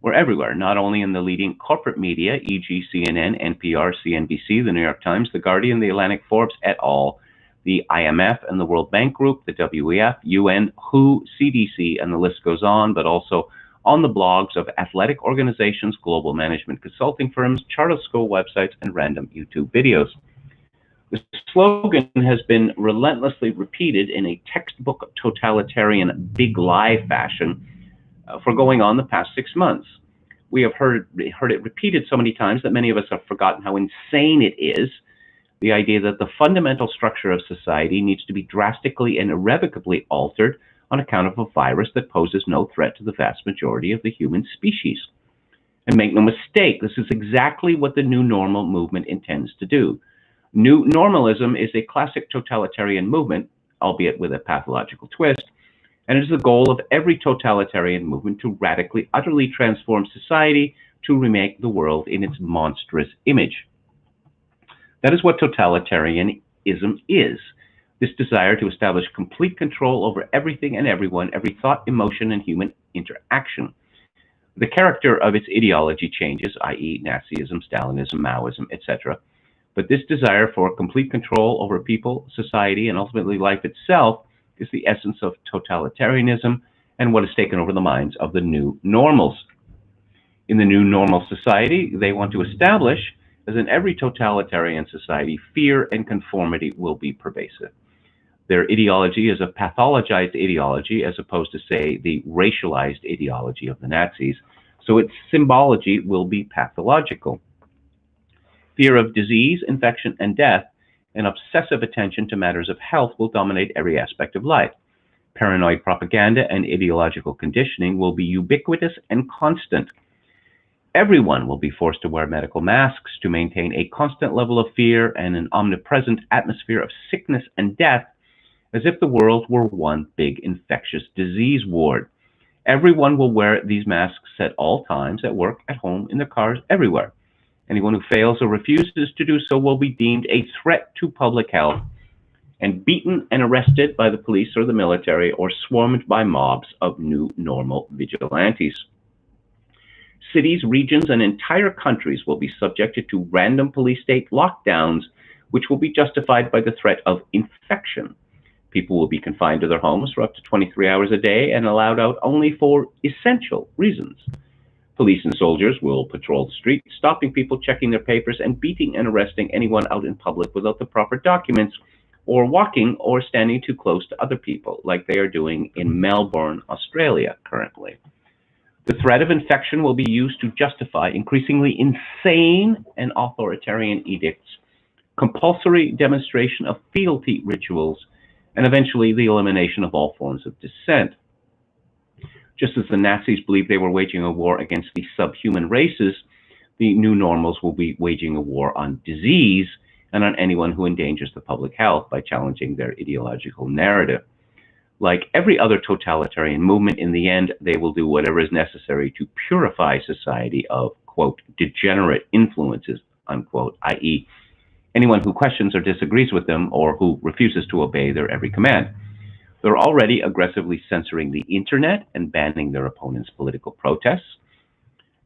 were everywhere, not only in the leading corporate media, e.g. CNN, NPR, CNBC, the New York Times, The Guardian, The Atlantic, Forbes, et al., the IMF and the World Bank Group, the WEF, UN, WHO, CDC, and the list goes on, but also on the blogs of athletic organizations, global management consulting firms, charter school websites, and random YouTube videos. The slogan has been relentlessly repeated in a textbook totalitarian big lie fashion for going on the past 6 months. We have heard it repeated so many times that many of us have forgotten how insane it is. The idea that the fundamental structure of society needs to be drastically and irrevocably altered on account of a virus that poses no threat to the vast majority of the human species. And make no mistake, this is exactly what the New Normal movement intends to do. New Normalism is a classic totalitarian movement, albeit with a pathological twist, and it is the goal of every totalitarian movement to radically, utterly transform society to remake the world in its monstrous image. That is what totalitarianism is, this desire to establish complete control over everything and everyone, every thought, emotion, and human interaction. The character of its ideology changes, i.e. Nazism, Stalinism, Maoism, etc., but this desire for complete control over people, society, and ultimately life itself is the essence of totalitarianism and what has taken over the minds of the new normals. In the new normal society, they want to establish, as in every totalitarian society, fear and conformity will be pervasive. Their ideology is a pathologized ideology as opposed to, say, the racialized ideology of the Nazis, so its symbology will be pathological. Fear of disease, infection, and death, and obsessive attention to matters of health will dominate every aspect of life. Paranoid propaganda and ideological conditioning will be ubiquitous and constant. Everyone will be forced to wear medical masks to maintain a constant level of fear and an omnipresent atmosphere of sickness and death, as if the world were one big infectious disease ward. Everyone will wear these masks at all times, at work, at home, in their cars, everywhere. Anyone who fails or refuses to do so will be deemed a threat to public health and beaten and arrested by the police or the military or swarmed by mobs of new normal vigilantes. Cities, regions, and entire countries will be subjected to random police state lockdowns, which will be justified by the threat of infection. People will be confined to their homes for up to 23 hours a day and allowed out only for essential reasons. Police and soldiers will patrol the streets, stopping people, checking their papers, and beating and arresting anyone out in public without the proper documents, or walking or standing too close to other people, like they are doing in Melbourne, Australia currently. The threat of infection will be used to justify increasingly insane and authoritarian edicts, compulsory demonstration of fealty rituals, and eventually the elimination of all forms of dissent. Just as the Nazis believed they were waging a war against the subhuman races, the new normals will be waging a war on disease and on anyone who endangers the public health by challenging their ideological narrative. Like every other totalitarian movement, in the end, they will do whatever is necessary to purify society of, quote, degenerate influences, unquote, i.e., anyone who questions or disagrees with them or who refuses to obey their every command. They're already aggressively censoring the internet and banning their opponents' political protests.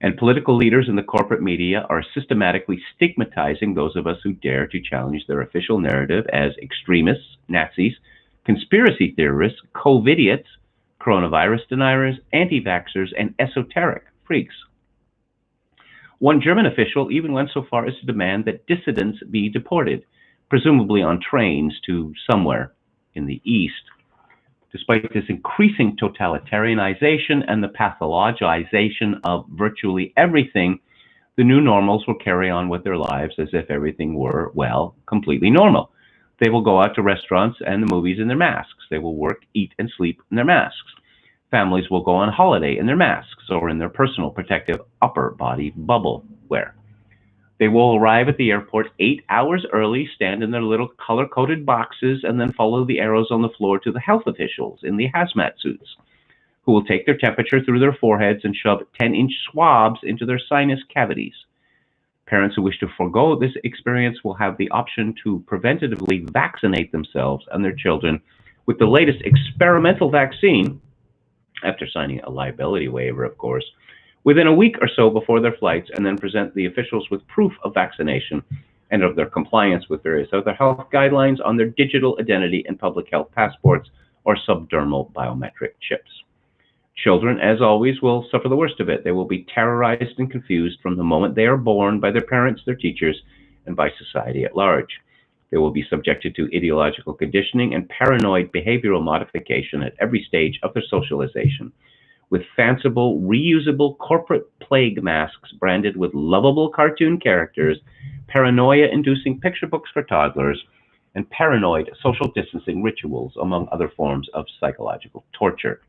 And political leaders in the corporate media are systematically stigmatizing those of us who dare to challenge their official narrative as extremists, Nazis, conspiracy theorists, COVIDiots, coronavirus deniers, anti-vaxxers, and esoteric freaks. One German official even went so far as to demand that dissidents be deported, presumably on trains to somewhere in the East. Despite this increasing totalitarianization and the pathologization of virtually everything, the new normals will carry on with their lives as if everything were, well, completely normal. They will go out to restaurants and the movies in their masks. They will work, eat, and sleep in their masks. Families will go on holiday in their masks or in their personal protective upper body bubble wear. They will arrive at the airport 8 hours early, stand in their little color-coded boxes, and then follow the arrows on the floor to the health officials in the hazmat suits, who will take their temperature through their foreheads and shove 10-inch swabs into their sinus cavities. Parents who wish to forego this experience will have the option to preventatively vaccinate themselves and their children with the latest experimental vaccine, after signing a liability waiver, of course, within a week or so before their flights, and then present the officials with proof of vaccination and of their compliance with various other health guidelines on their digital identity and public health passports or subdermal biometric chips. Children, as always, will suffer the worst of it. They will be terrorized and confused from the moment they are born by their parents, their teachers, and by society at large. They will be subjected to ideological conditioning and paranoid behavioral modification at every stage of their socialization, with fanciful, reusable corporate plague masks branded with lovable cartoon characters, paranoia-inducing picture books for toddlers, and paranoid social distancing rituals, among other forms of psychological torture.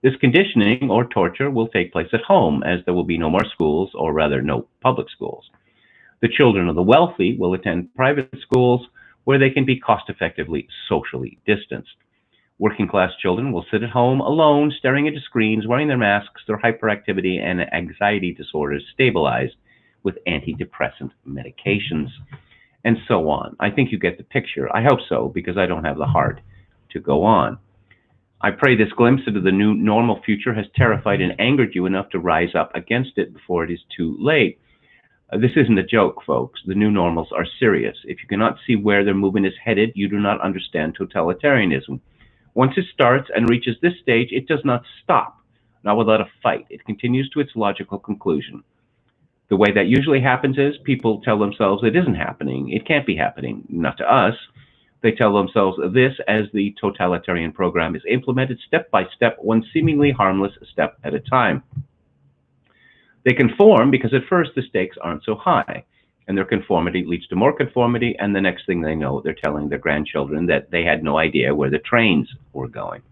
This conditioning or torture will take place at home, as there will be no more schools, or rather no public schools. The children of the wealthy will attend private schools where they can be cost-effectively socially distanced. Working class children will sit at home alone, staring into screens, wearing their masks, their hyperactivity and anxiety disorders stabilized with antidepressant medications, and so on. I think you get the picture. I hope so, because I don't have the heart to go on. I pray this glimpse into the new normal future has terrified and angered you enough to rise up against it before it is too late. This isn't a joke, folks. The new normals are serious. If you cannot see where their movement is headed, you do not understand totalitarianism. Once it starts and reaches this stage, it does not stop, not without a fight. It continues to its logical conclusion. The way that usually happens is people tell themselves it isn't happening, it can't be happening, not to us. They tell themselves this as the totalitarian program is implemented step by step, one seemingly harmless step at a time. They conform because at first the stakes aren't so high, and their conformity leads to more conformity, and the next thing they know, they're telling their grandchildren that they had no idea where the trains were going.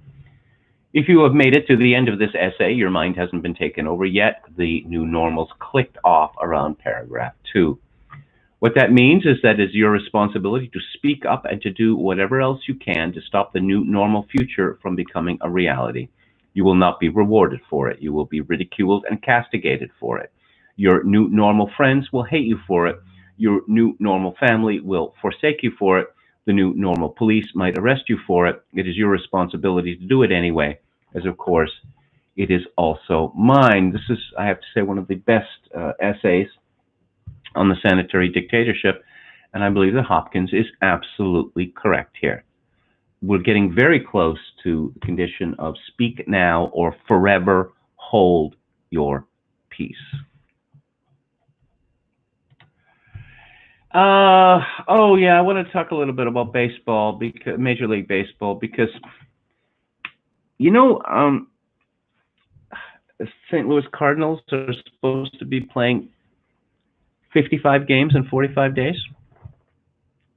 If you have made it to the end of this essay, your mind hasn't been taken over yet. The new normals clicked off around paragraph 2. What that means is that it's your responsibility to speak up and to do whatever else you can to stop the new normal future from becoming a reality. You will not be rewarded for it. You will be ridiculed and castigated for it. Your new normal friends will hate you for it. Your new normal family will forsake you for it. The new normal police might arrest you for it. It is your responsibility to do it anyway, as of course it is also mine. This is, I have to say, one of the best essays on the sanitary dictatorship, and I believe that Hopkins is absolutely correct here. We're getting very close to the condition of speak now or forever hold your peace. Oh yeah, I want to talk a little bit about baseball, because Major League Baseball, because you know, St. Louis Cardinals are supposed to be playing 55 games in 45 days.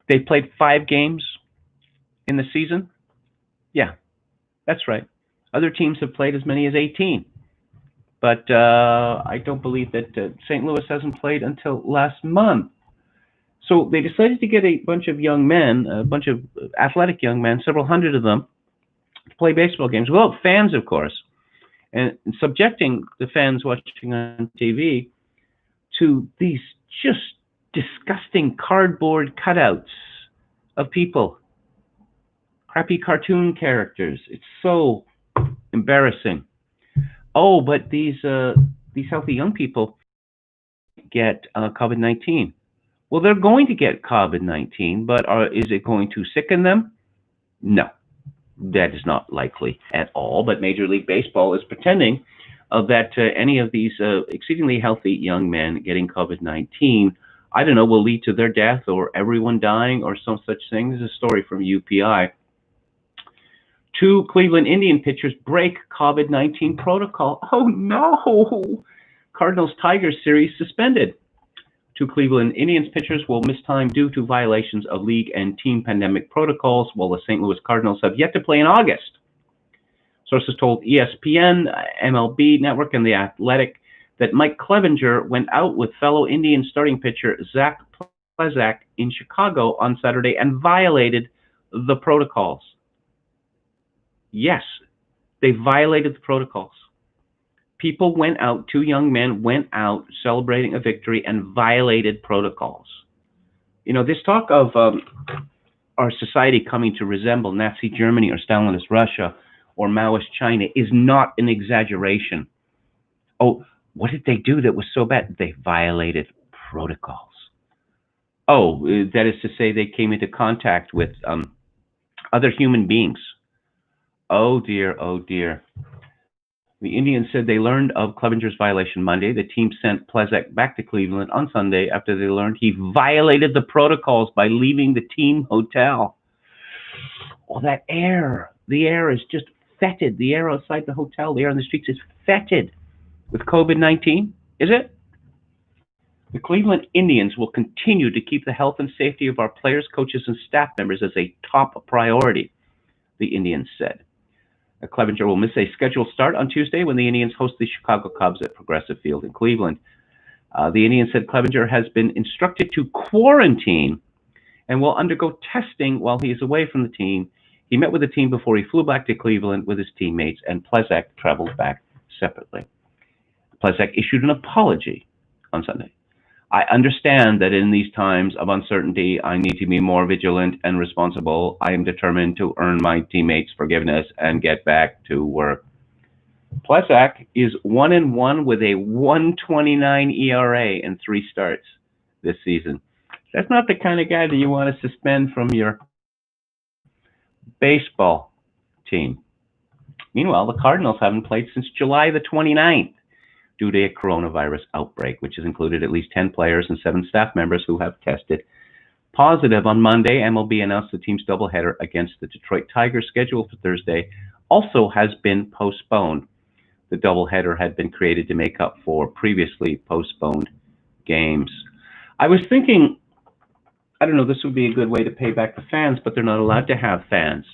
They played 5 games in the season. Yeah, that's right. Other teams have played as many as 18. But I don't believe that St. Louis hasn't played until last month. So they decided to get a bunch of young men, a bunch of athletic young men, several hundred of them, to play baseball games without fans, of course, and subjecting the fans watching on TV to these just disgusting cardboard cutouts of people, crappy cartoon characters. It's so embarrassing. Oh, but these healthy young people get COVID-19. Well, they're going to get COVID-19, but is it going to sicken them? No, that is not likely at all. But Major League Baseball is pretending that any of these exceedingly healthy young men getting COVID-19, I don't know, will lead to their death or everyone dying or some such thing. This is a story from UPI. 2 Cleveland Indian pitchers break COVID-19 protocol. Oh no! Cardinals-Tigers series suspended. 2 Cleveland Indians pitchers will miss time due to violations of league and team pandemic protocols, while the St. Louis Cardinals have yet to play in August. Sources told ESPN, MLB Network, and The Athletic that Mike Clevenger went out with fellow Indian starting pitcher Zach Plesac in Chicago on Saturday and violated the protocols. Yes, they violated the protocols. People went out, 2 young men went out celebrating a victory and violated protocols. You know, this talk of our society coming to resemble Nazi Germany or Stalinist Russia or Maoist China is not an exaggeration. Oh, what did they do that was so bad? They violated protocols. Oh, that is to say they came into contact with other human beings. Oh dear, oh dear. The Indians said they learned of Clevenger's violation Monday. The team sent Plesac back to Cleveland on Sunday after they learned he violated the protocols by leaving the team hotel. Oh, that air. The air is just fetid. The air outside the hotel, the air on the streets is fetid with COVID-19, is it? The Cleveland Indians will continue to keep the health and safety of our players, coaches, and staff members as a top priority, the Indians said. Clevenger will miss a scheduled start on Tuesday when the Indians host the Chicago Cubs at Progressive Field in Cleveland. The Indians said Clevenger has been instructed to quarantine and will undergo testing while he is away from the team. He met with the team before he flew back to Cleveland with his teammates, and Plesac traveled back separately. Plesac issued an apology on Sunday. I understand that in these times of uncertainty, I need to be more vigilant and responsible. I am determined to earn my teammates' forgiveness and get back to work. Plesac is 1-1 with a 1.29 ERA in 3 starts this season. That's not the kind of guy that you want to suspend from your baseball team. Meanwhile, the Cardinals haven't played since July the 29th. Due to a coronavirus outbreak, which has included at least 10 players and 7 staff members who have tested positive. On Monday, MLB announced the team's doubleheader against the Detroit Tigers, scheduled for Thursday, also has been postponed. The doubleheader had been created to make up for previously postponed games. I was thinking, I don't know, this would be a good way to pay back the fans, but they're not allowed to have fans.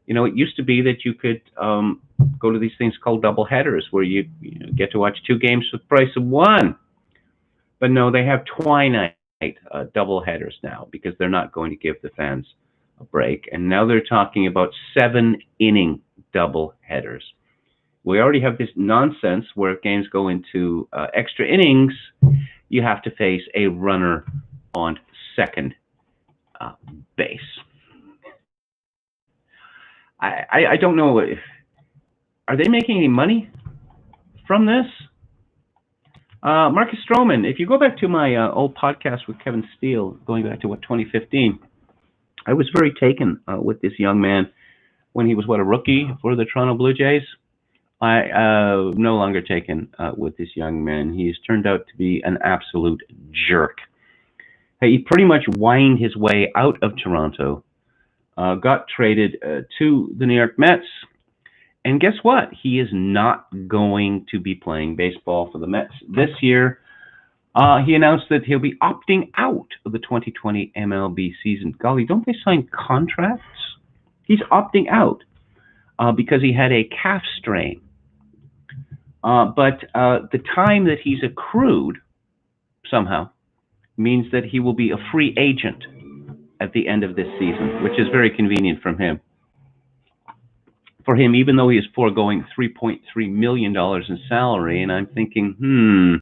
You know, it used to be that you could go to these things called double headers where you get to watch 2 games for the price of 1. But no, they have twilight double headers now because they're not going to give the fans a break. And now they're talking about 7-inning double headers. We already have this nonsense where if games go into extra innings, you have to face a runner on second base. I don't know if, are they making any money from this? Marcus Strowman, if you go back to my old podcast with Kevin Steele, going back to 2015, I was very taken with this young man when he was a rookie for the Toronto Blue Jays. I no longer taken with this young man. He's turned out to be an absolute jerk. He pretty much whined his way out of Toronto. Got traded to the New York Mets, and guess what? He is not going to be playing baseball for the Mets this year. He announced that he'll be opting out of the 2020 MLB season. Golly, don't they sign contracts? He's opting out because he had a calf strain. But the time that he's accrued somehow means that he will be a free agent at the end of this season, which is very convenient for him, even though he is foregoing $3.3 million in salary. And I'm thinking,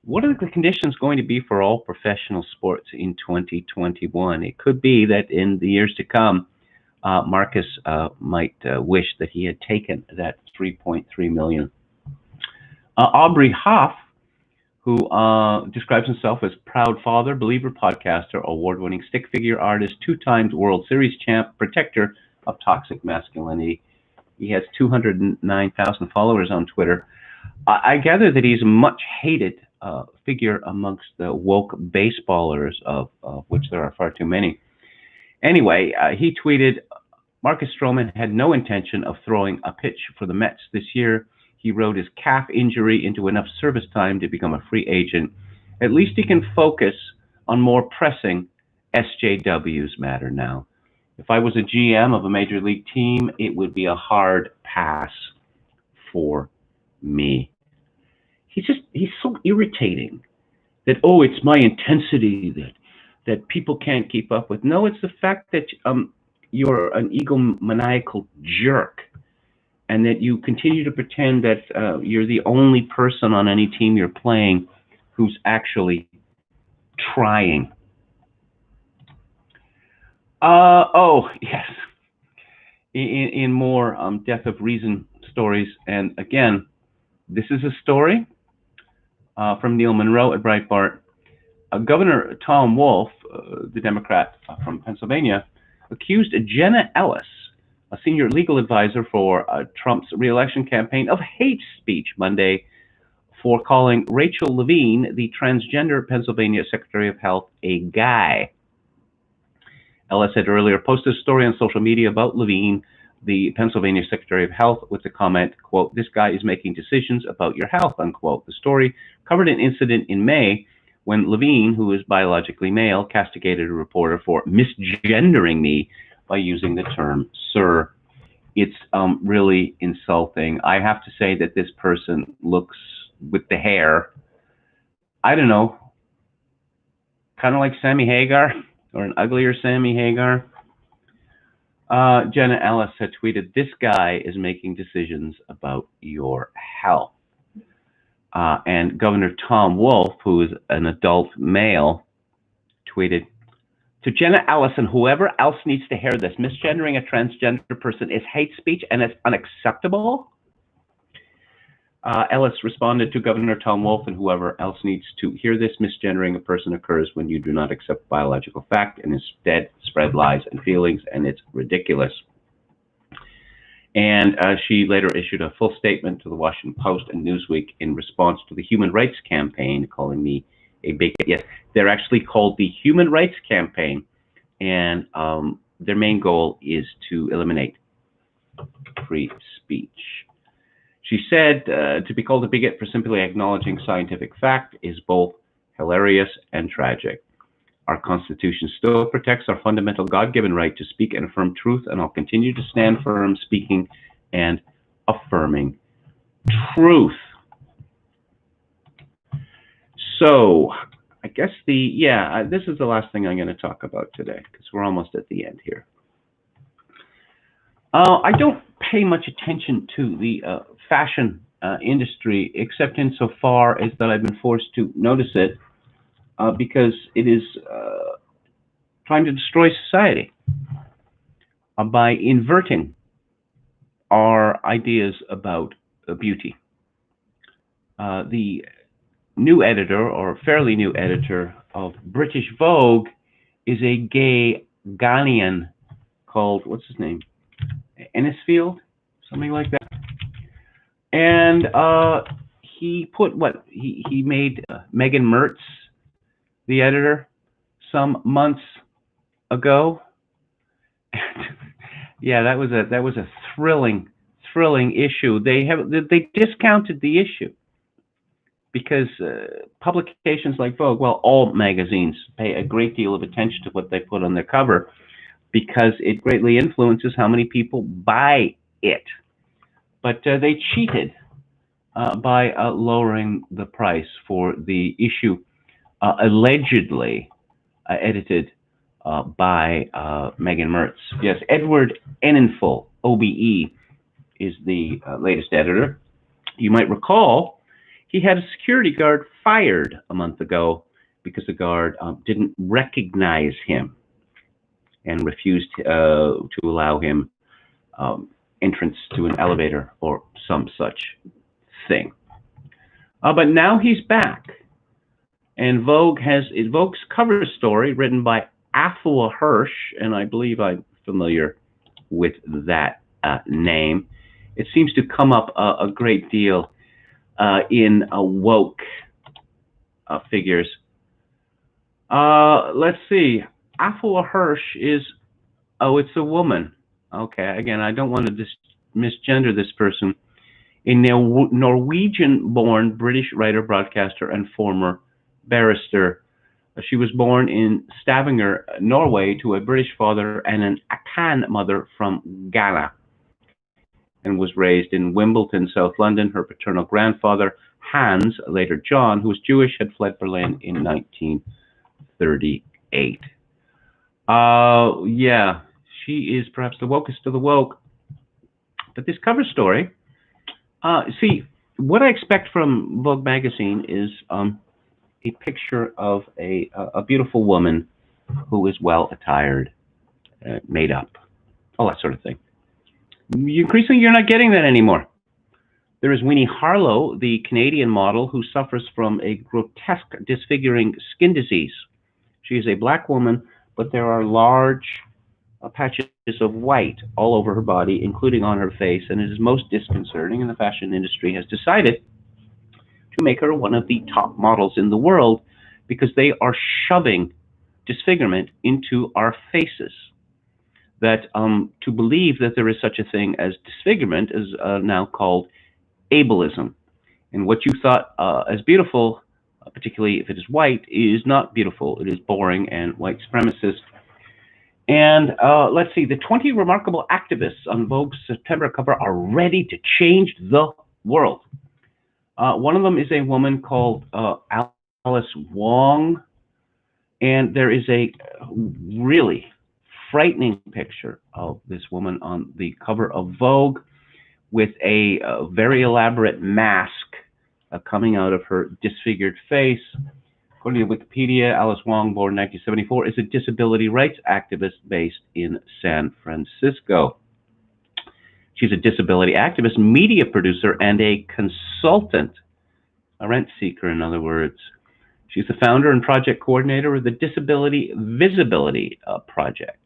what are the conditions going to be for all professional sports in 2021? It could be that in the years to come, Marcus might wish that he had taken that $3.3 million. Aubrey Hoff, who describes himself as proud father, believer, podcaster, award-winning stick figure artist, 2-time World Series champ, protector of toxic masculinity. He has 209,000 followers on Twitter. I gather that he's a much hated figure amongst the woke baseballers, of which there are far too many. Anyway, he tweeted, Marcus Strowman had no intention of throwing a pitch for the Mets this year. He rode his calf injury into enough service time to become a free agent. At least he can focus on more pressing SJWs matter now. If I was a GM of a major league team, it would be a hard pass for me. He's so irritating that, it's my intensity that people can't keep up with. No, it's the fact that you're an egomaniacal jerk, and that you continue to pretend that you're the only person on any team you're playing who's actually trying. Yes. In more death of reason stories, and again, this is a story from Neil Monroe at Breitbart. Governor Tom Wolf, the Democrat from Pennsylvania, accused Jenna Ellis a senior legal advisor for Trump's re-election campaign, of hate speech Monday for calling Rachel Levine, the transgender Pennsylvania Secretary of Health, a guy. Ellis had earlier posted a story on social media about Levine, the Pennsylvania Secretary of Health, with the comment, quote, "This guy is making decisions about your health," unquote. The story covered an incident in May when Levine, who is biologically male, castigated a reporter for misgendering me by using the term sir. It's really insulting. I have to say that this person looks, with the hair, I don't know, kind of like Sammy Hagar, or an uglier Sammy Hagar. Jenna Ellis had tweeted, "This guy is making decisions about your health." And Governor Tom Wolf, who is an adult male, tweeted, "To Jenna Ellis and whoever else needs to hear this, misgendering a transgender person is hate speech and it's unacceptable." Ellis responded to Governor Tom Wolf and whoever else needs to hear this, misgendering a person occurs when you do not accept biological fact and instead spread lies and feelings, and it's ridiculous. And she later issued a full statement to the Washington Post and Newsweek in response to the Human Rights Campaign calling me a bigot. Yes, they're actually called the Human Rights Campaign, and their main goal is to eliminate free speech. She said to be called a bigot for simply acknowledging scientific fact is both hilarious and tragic. Our Constitution still protects our fundamental God-given right to speak and affirm truth, and I'll continue to stand firm speaking and affirming truth. So I guess this is the last thing I'm going to talk about today, because we're almost at the end here. I don't pay much attention to the fashion industry, except insofar as that I've been forced to notice it because it is trying to destroy society by inverting our ideas about beauty. The new editor, or fairly new editor, of British Vogue is a gay Ghanaian called, what's his name? Ennisfield, something like that. And he put he made Megan Mertz the editor some months ago. Yeah, that was a thrilling issue. They discounted the issue because publications like Vogue, well, all magazines pay a great deal of attention to what they put on their cover, because it greatly influences how many people buy it. But they cheated by lowering the price for the issue allegedly edited by Megan Mertz. Yes, Edward Enninful, OBE, is the latest editor. You might recall he had a security guard fired a month ago because the guard didn't recognize him and refused to allow him entrance to an elevator or some such thing. But now he's back, and Vogue's cover story, written by Afua Hirsch, and I believe I'm familiar with that name. It seems to come up a great deal in woke figures. Let's see. Afua Hirsch is, it's a woman. Okay, again, I don't want to misgender this person. A Norwegian-born British writer, broadcaster, and former barrister. She was born in Stavanger, Norway, to a British father and an Akan mother from Ghana, and was raised in Wimbledon, South London. Her paternal grandfather, Hans, later John, who was Jewish, had fled Berlin in 1938. Yeah, she is perhaps the wokest of the woke. But this cover story, see, what I expect from Vogue magazine is a picture of a beautiful woman who is well attired, made up, all that sort of thing. Increasingly, you're not getting that anymore. There is Winnie Harlow, the Canadian model who suffers from a grotesque, disfiguring skin disease. She is a black woman, but there are large patches of white all over her body, including on her face, and it is most disconcerting, and the fashion industry has decided to make her one of the top models in the world because they are shoving disfigurement into our faces. That to believe that there is such a thing as disfigurement is now called ableism. And what you thought as beautiful, particularly if it is white, is not beautiful. It is boring and white supremacist. And let's see, the 20 remarkable activists on Vogue's September cover are ready to change the world. One of them is a woman called Alice Wong, and there is a really frightening picture of this woman on the cover of Vogue with a very elaborate mask coming out of her disfigured face. According to Wikipedia, Alice Wong, born in 1974, is a disability rights activist based in San Francisco. She's a disability activist, media producer, and a consultant, a rent seeker, in other words. She's the founder and project coordinator of the Disability Visibility Project.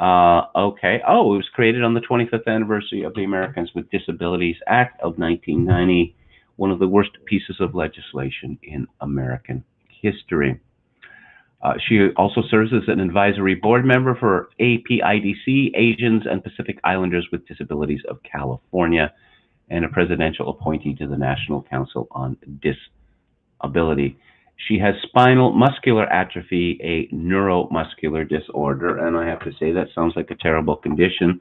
Okay. Oh, it was created on the 25th anniversary of the Americans with Disabilities Act of 1990, one of the worst pieces of legislation in American history. She also serves as an advisory board member for APIDC, Asians and Pacific Islanders with Disabilities of California, and a presidential appointee to the National Council on Disability. She has spinal muscular atrophy, a neuromuscular disorder, and I have to say that sounds like a terrible condition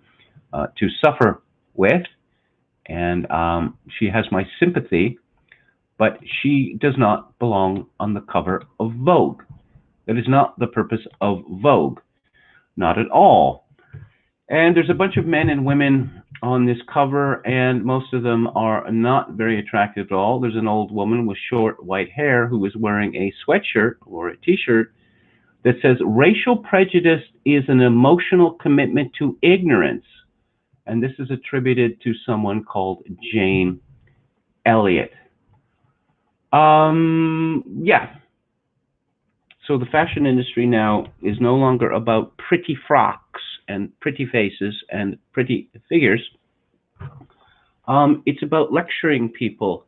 to suffer with. And she has my sympathy, but she does not belong on the cover of Vogue. That is not the purpose of Vogue, not at all. And there's a bunch of men and women on this cover, and most of them are not very attractive at all. There's an old woman with short white hair who is wearing a sweatshirt or a t-shirt that says, "Racial prejudice is an emotional commitment to ignorance." And this is attributed to someone called Jane Elliott. Yeah. So the fashion industry now is no longer about pretty frocks and pretty faces and pretty figures. It's about lecturing people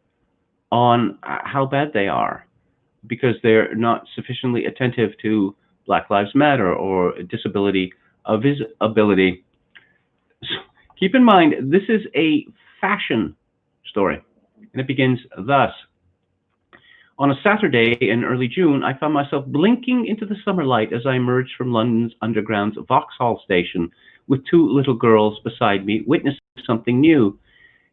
on how bad they are because they're not sufficiently attentive to Black Lives Matter or disability visibility. So keep in mind, this is a fashion story, and it begins thus. On a Saturday in early June, I found myself blinking into the summer light as I emerged from London's Underground's Vauxhall station with two little girls beside me, witnessing something new.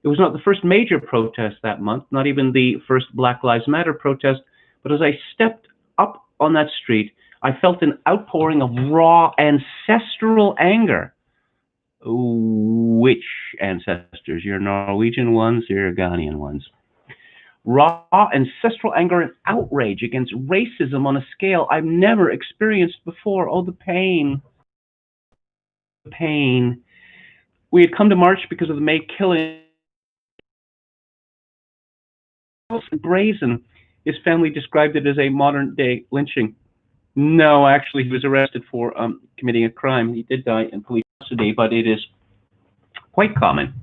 It was not the first major protest that month, not even the first Black Lives Matter protest, but as I stepped up on that street, I felt an outpouring of raw ancestral anger. Which ancestors? Your Norwegian ones, your Ghanaian ones? Raw ancestral anger and outrage against racism on a scale I've never experienced before. Oh, the pain. The pain. We had come to march because of the May killing. Brazen. His family described it as a modern-day lynching. No, actually, he was arrested for committing a crime. He did die in police custody, but it is quite common.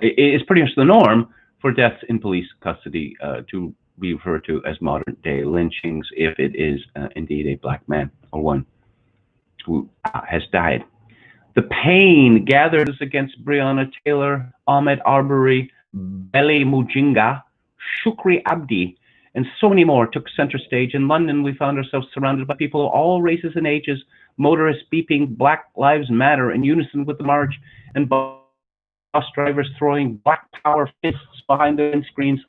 It is pretty much the norm for deaths in police custody to be referred to as modern-day lynchings if it is indeed a Black man or one who has died. The pain gathered against Breonna Taylor, Ahmaud Arbery, Bele Mujinga, Shukri Abdi, and so many more took center stage. In London, we found ourselves surrounded by people of all races and ages, motorists beeping Black Lives Matter in unison with the march, and bus drivers throwing Black Power fists behind the windscreens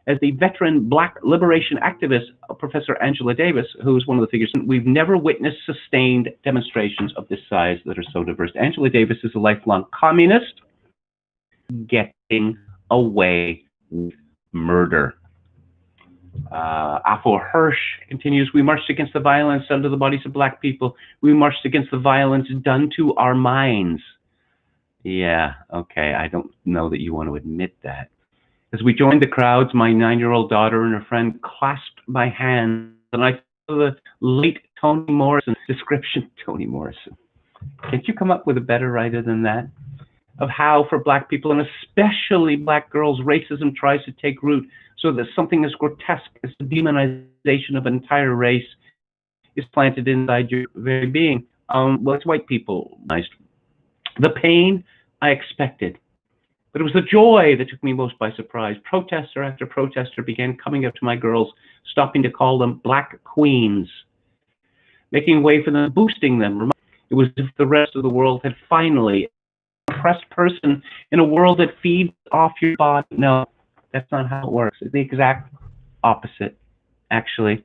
as the veteran Black liberation activist, Professor Angela Davis, who is one of the figures. We've never witnessed sustained demonstrations of this size that are so diverse. Angela Davis is a lifelong communist getting away with murder. Afo Hirsch continues, we marched against the violence done to the bodies of Black people. We marched against the violence done to our minds. Yeah, okay, I don't know that you want to admit that. As we joined the crowds, my 9-year-old daughter and her friend clasped my hand, and I thought of the late Toni Morrison description. Toni Morrison. Can't you come up with a better writer than that? Of how, for black people, and especially black girls, racism tries to take root so that something as grotesque as the demonization of an entire race is planted inside your very being. Well, it's white people. The pain I expected, but it was the joy that took me most by surprise. Protester after protester began coming up to my girls, stopping to call them black queens, making way for them, boosting them. It was as if the rest of the world had finally oppressed person in a world that feeds off your body. No, that's not how it works. It's the exact opposite, actually.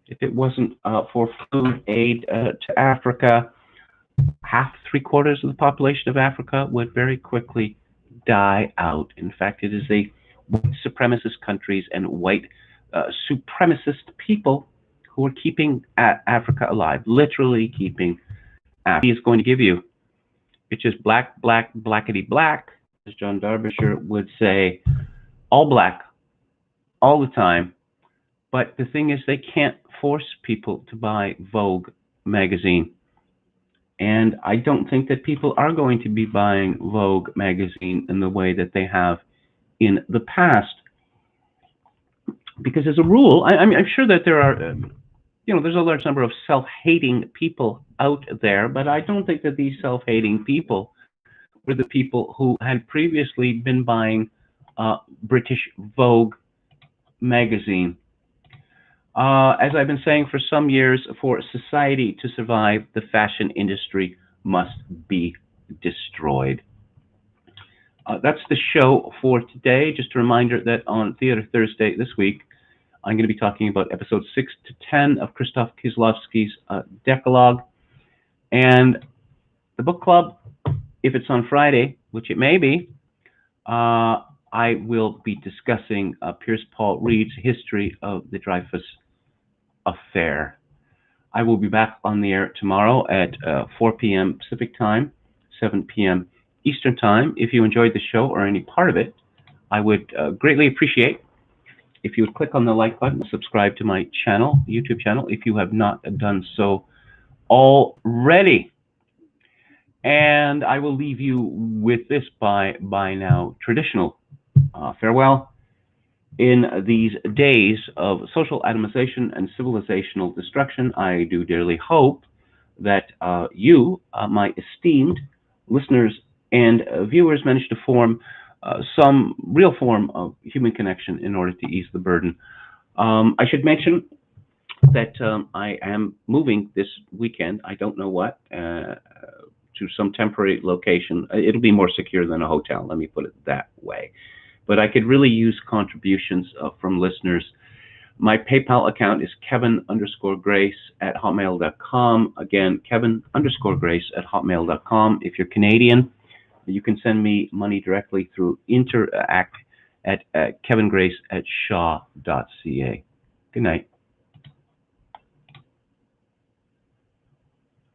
If it wasn't for food aid to Africa, half, 3/4 of the population of Africa would very quickly die out. In fact, it is the white supremacist countries and white supremacist people who are keeping Africa alive, literally keeping Africa. He is going to give you, it's just black, black, blackety black, as John Derbyshire would say, all black, all the time. But the thing is, they can't force people to buy Vogue magazine. And I don't think that people are going to be buying Vogue magazine in the way that they have in the past. Because as a rule, I'm sure that there are, there's a large number of self-hating people out there, but I don't think that these self-hating people were the people who had previously been buying British Vogue magazine. As I've been saying for some years, for society to survive, the fashion industry must be destroyed. That's the show for today. Just a reminder that on Theater Thursday this week, I'm going to be talking about episodes 6 to 10 of Krzysztof Kieslowski's Decalogue. And the book club, if it's on Friday, which it may be, I will be discussing Pierce Paul Reed's history of the Dreyfus affair. I will be back on the air tomorrow at 4 p.m. Pacific time, 7 p.m. Eastern time. If you enjoyed the show or any part of it, I would greatly appreciate if you would click on the like button, subscribe to my channel, YouTube channel, if you have not done so already. And I will leave you with this by now traditional farewell. In these days of social atomization and civilizational destruction, I do dearly hope that you, my esteemed listeners and viewers, manage to form some real form of human connection in order to ease the burden. I should mention that I am moving this weekend. I don't know what, to some temporary location. It'll be more secure than a hotel, let me put it that way. But I could really use contributions from listeners. My PayPal account is kevin_grace@hotmail.com. Again, kevin_grace@hotmail.com. If you're Canadian, you can send me money directly through Interact at kevingrace@shaw.ca. Good night.